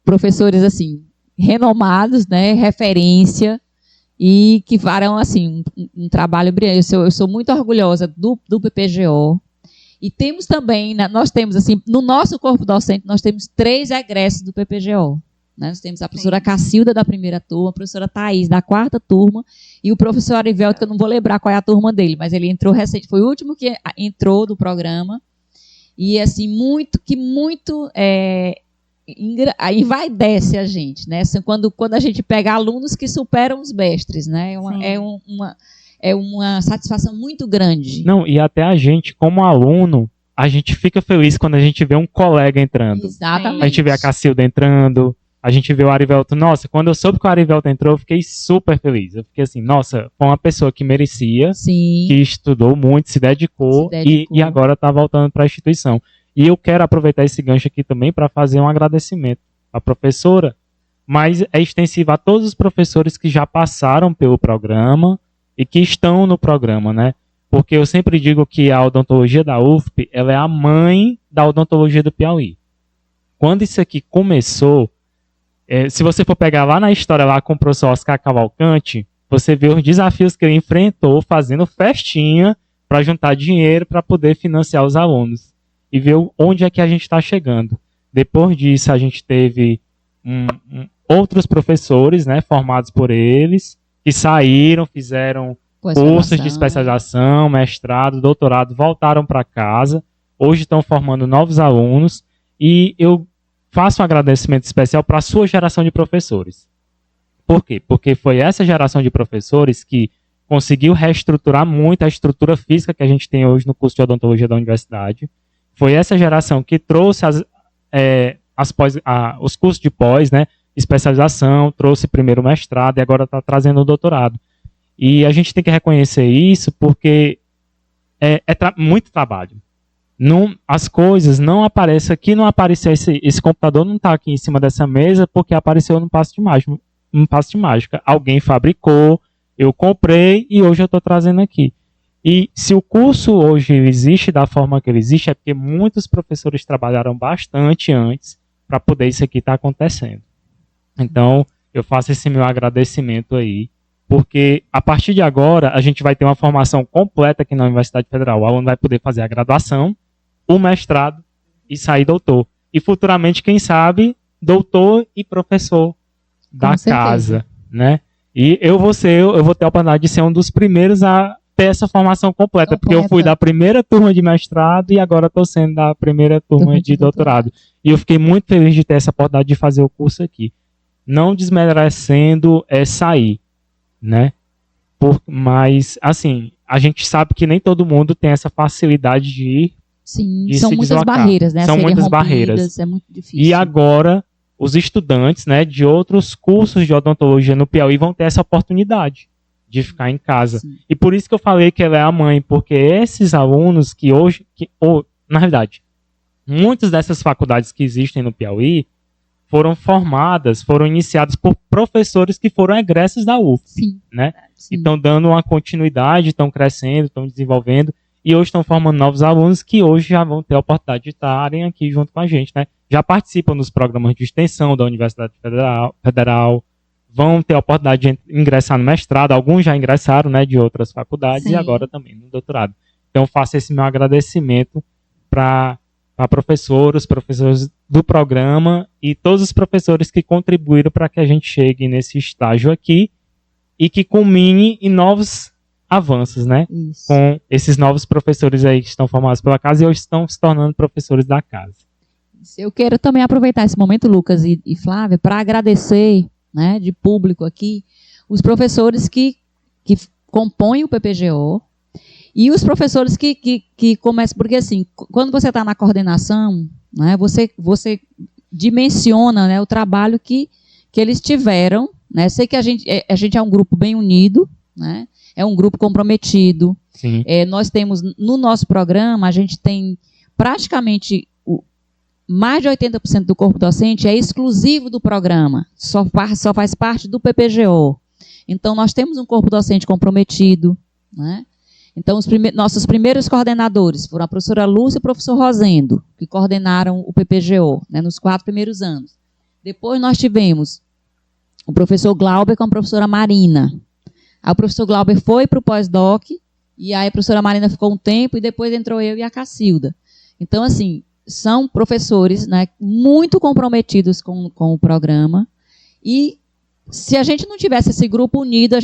professores, assim, renomados, né, referência, e que farão, assim, um trabalho brilhante. Eu sou muito orgulhosa do PPGO. E temos também, nós temos, assim, no nosso corpo docente, nós temos 3 egressos do PPGO. Né? Nós temos a professora Cacilda, da 1ª turma, a professora Thaís, da 4ª turma, e o professor Arivelto, que eu não vou lembrar qual é a turma dele, mas ele entrou recente, foi o último que entrou do programa. E, assim, muito envaidece a gente, né? Assim, quando a gente pega alunos que superam os mestres, né? É uma satisfação muito grande. Não, e até a gente, como aluno, a gente fica feliz quando a gente vê um colega entrando. Exatamente. A gente vê a Cacilda entrando, a gente vê o Arivelto. Nossa, quando eu soube que o Arivelto entrou, eu fiquei super feliz. Eu fiquei assim, nossa, foi uma pessoa que merecia, sim, que estudou muito, se dedicou. E agora está voltando para a instituição. E eu quero aproveitar esse gancho aqui também para fazer um agradecimento à professora, mas é extensivo a todos os professores que já passaram pelo programa e que estão no programa, né? porque eu sempre digo que a odontologia da UFP, ela é a mãe da odontologia do Piauí. Quando isso aqui começou, se você for pegar lá na história lá com o professor Oscar Cavalcante, você vê os desafios que ele enfrentou fazendo festinha para juntar dinheiro para poder financiar os alunos. E ver onde é que a gente está chegando. Depois disso, a gente teve outros professores, né, formados por eles, que saíram, fizeram cursos de especialização, mestrado, doutorado, voltaram para casa. Hoje estão formando novos alunos. E eu faço um agradecimento especial para a sua geração de professores. Por quê? Porque foi essa geração de professores que conseguiu reestruturar muito a estrutura física que a gente tem hoje no curso de odontologia da universidade. Foi essa geração que trouxe os cursos de pós, né, especialização, trouxe primeiro o mestrado e agora está trazendo o doutorado. E a gente tem que reconhecer isso porque é muito trabalho. As coisas não aparecem aqui, não apareceu esse computador, não está aqui em cima dessa mesa porque apareceu num passo de mágica. Alguém fabricou, eu comprei e hoje eu estou trazendo aqui. E se o curso hoje existe da forma que ele existe, é porque muitos professores trabalharam bastante antes para poder isso aqui estar acontecendo. Então, eu faço esse meu agradecimento aí, porque a partir de agora a gente vai ter uma formação completa aqui na Universidade Federal. O aluno vai poder fazer a graduação, o mestrado e sair doutor. E futuramente, quem sabe, doutor e professor da casa, né? E eu vou ter a oportunidade de ser um dos primeiros a ter essa formação completa, porque eu fui da primeira turma de mestrado e agora estou sendo da primeira turma de doutorado. E eu fiquei muito feliz de ter essa oportunidade de fazer o curso aqui. Não desmerecendo sair, né? Mas, assim, a gente sabe que nem todo mundo tem essa facilidade de ir. Sim, são muitas barreiras, né? São muitas barreiras. É muito difícil. E agora, os estudantes, né, de outros cursos de odontologia no Piauí vão ter essa oportunidade de ficar em casa. Sim. E por isso que eu falei que ela é a mãe, porque esses alunos que hoje, na realidade, muitas dessas faculdades que existem no Piauí foram iniciadas por professores que foram egressos da UFP, sim, né? Sim. E estão dando uma continuidade, estão crescendo, estão desenvolvendo, e hoje estão formando novos alunos que hoje já vão ter a oportunidade de estarem aqui junto com a gente, né? Já participam dos programas de extensão da Universidade Federal, vão ter a oportunidade de ingressar no mestrado, alguns já ingressaram, né, de outras faculdades, sim, e agora também no doutorado. Então, faço esse meu agradecimento para os professores do programa e todos os professores que contribuíram para que a gente chegue nesse estágio aqui e que culmine em novos avanços, né? Isso. Com esses novos professores aí que estão formados pela casa e hoje estão se tornando professores da casa. Eu quero também aproveitar esse momento, Lucas e Flávia, para agradecer, né, de público aqui, os professores que compõem o PPGO e os professores que começam, porque assim, quando você está na coordenação, né, você dimensiona, né, o trabalho que eles tiveram, né? Sei que a gente é um grupo bem unido, né? É um grupo comprometido. Nós temos, no nosso programa, a gente tem praticamente mais de 80% do corpo docente é exclusivo do programa, só faz parte do PPGO. Então, nós temos um corpo docente comprometido, né? Então, nossos primeiros coordenadores foram a professora Lúcia e o professor Rosendo, que coordenaram o PPGO, né, nos 4 primeiros anos. Depois, nós tivemos o professor Glauber com a professora Marina. Aí, o professor Glauber foi para o pós-doc, e aí a professora Marina ficou um tempo, e depois entrou eu e a Cacilda. Então, assim, são professores, né, muito comprometidos com o programa, e se a gente não tivesse esse grupo unido,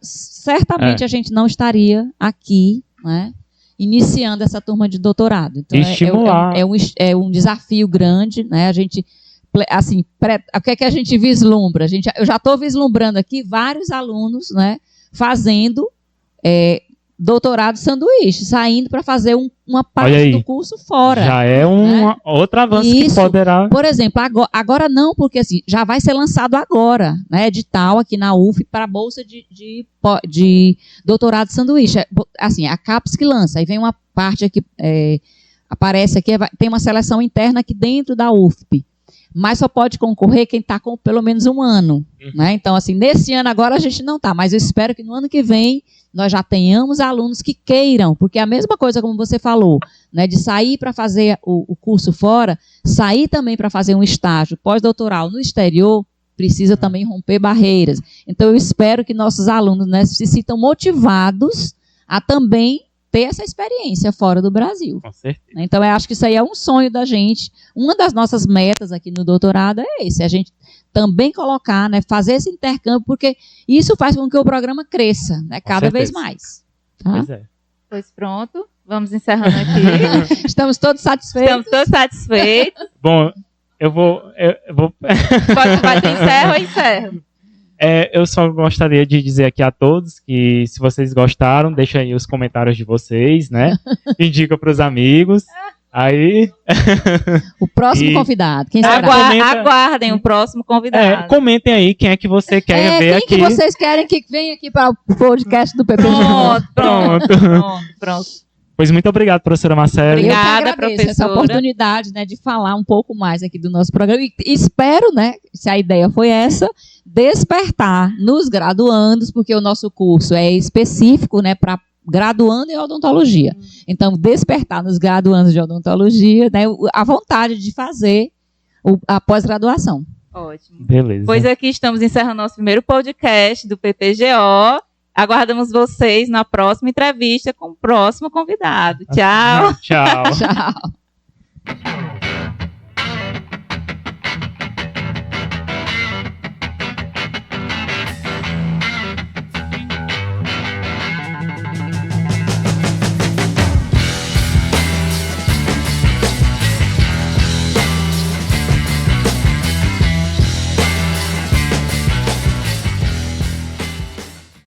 certamente a gente não estaria aqui, né, iniciando essa turma de doutorado. Então, é um desafio grande, né, a gente, assim, o que é que a gente vislumbra? Eu já estou vislumbrando aqui vários alunos, né, fazendo doutorado sanduíche, saindo para fazer uma parte do curso fora. Já é outro avanço que poderá... Por exemplo, agora não, porque assim, já vai ser lançado agora, né, edital aqui na UF para a bolsa de doutorado sanduíche. Assim, a CAPES que lança, aí vem uma parte aqui, aparece aqui, tem uma seleção interna aqui dentro da UFP. Mas só pode concorrer quem está com pelo menos um ano. Né? Então, assim, nesse ano agora a gente não está, mas eu espero que no ano que vem nós já tenhamos alunos que queiram, porque é a mesma coisa como você falou, né, de sair para fazer o curso fora, sair também para fazer um estágio pós-doutoral no exterior, precisa também romper barreiras. Então, eu espero que nossos alunos, né, se sintam motivados a também ter essa experiência fora do Brasil. Com certeza. Então, eu acho que isso aí é um sonho da gente. Uma das nossas metas aqui no doutorado é esse, a gente também colocar, né, fazer esse intercâmbio, porque isso faz com que o programa cresça, né, cada vez mais. Tá? Pois é. Pois pronto, vamos encerrando aqui. Estamos todos satisfeitos? Estamos todos satisfeitos. Bom, eu vou Vai ter encerro ou encerro? eu só gostaria de dizer aqui a todos que se vocês gostaram, deixa aí os comentários de vocês, né? Indica para os amigos. Aí. O próximo convidado, quem será? Aguardem o próximo convidado. Comentem aí quem é que você quer ver aqui. Quem que vocês querem que venha aqui para o podcast do PP? Pronto. Pois muito obrigado, professora Marcela. Obrigada, professora. Essa oportunidade, né, de falar um pouco mais aqui do nosso programa. E espero, né, se a ideia foi essa, despertar nos graduandos, porque o nosso curso é específico, né, para graduando em odontologia. Então, despertar nos graduandos de odontologia, né, a vontade de fazer a pós-graduação. Ótimo. Beleza. Pois aqui estamos encerrando nosso primeiro podcast do PPGO. Aguardamos vocês na próxima entrevista com o próximo convidado. Tchau. Tchau. Tchau.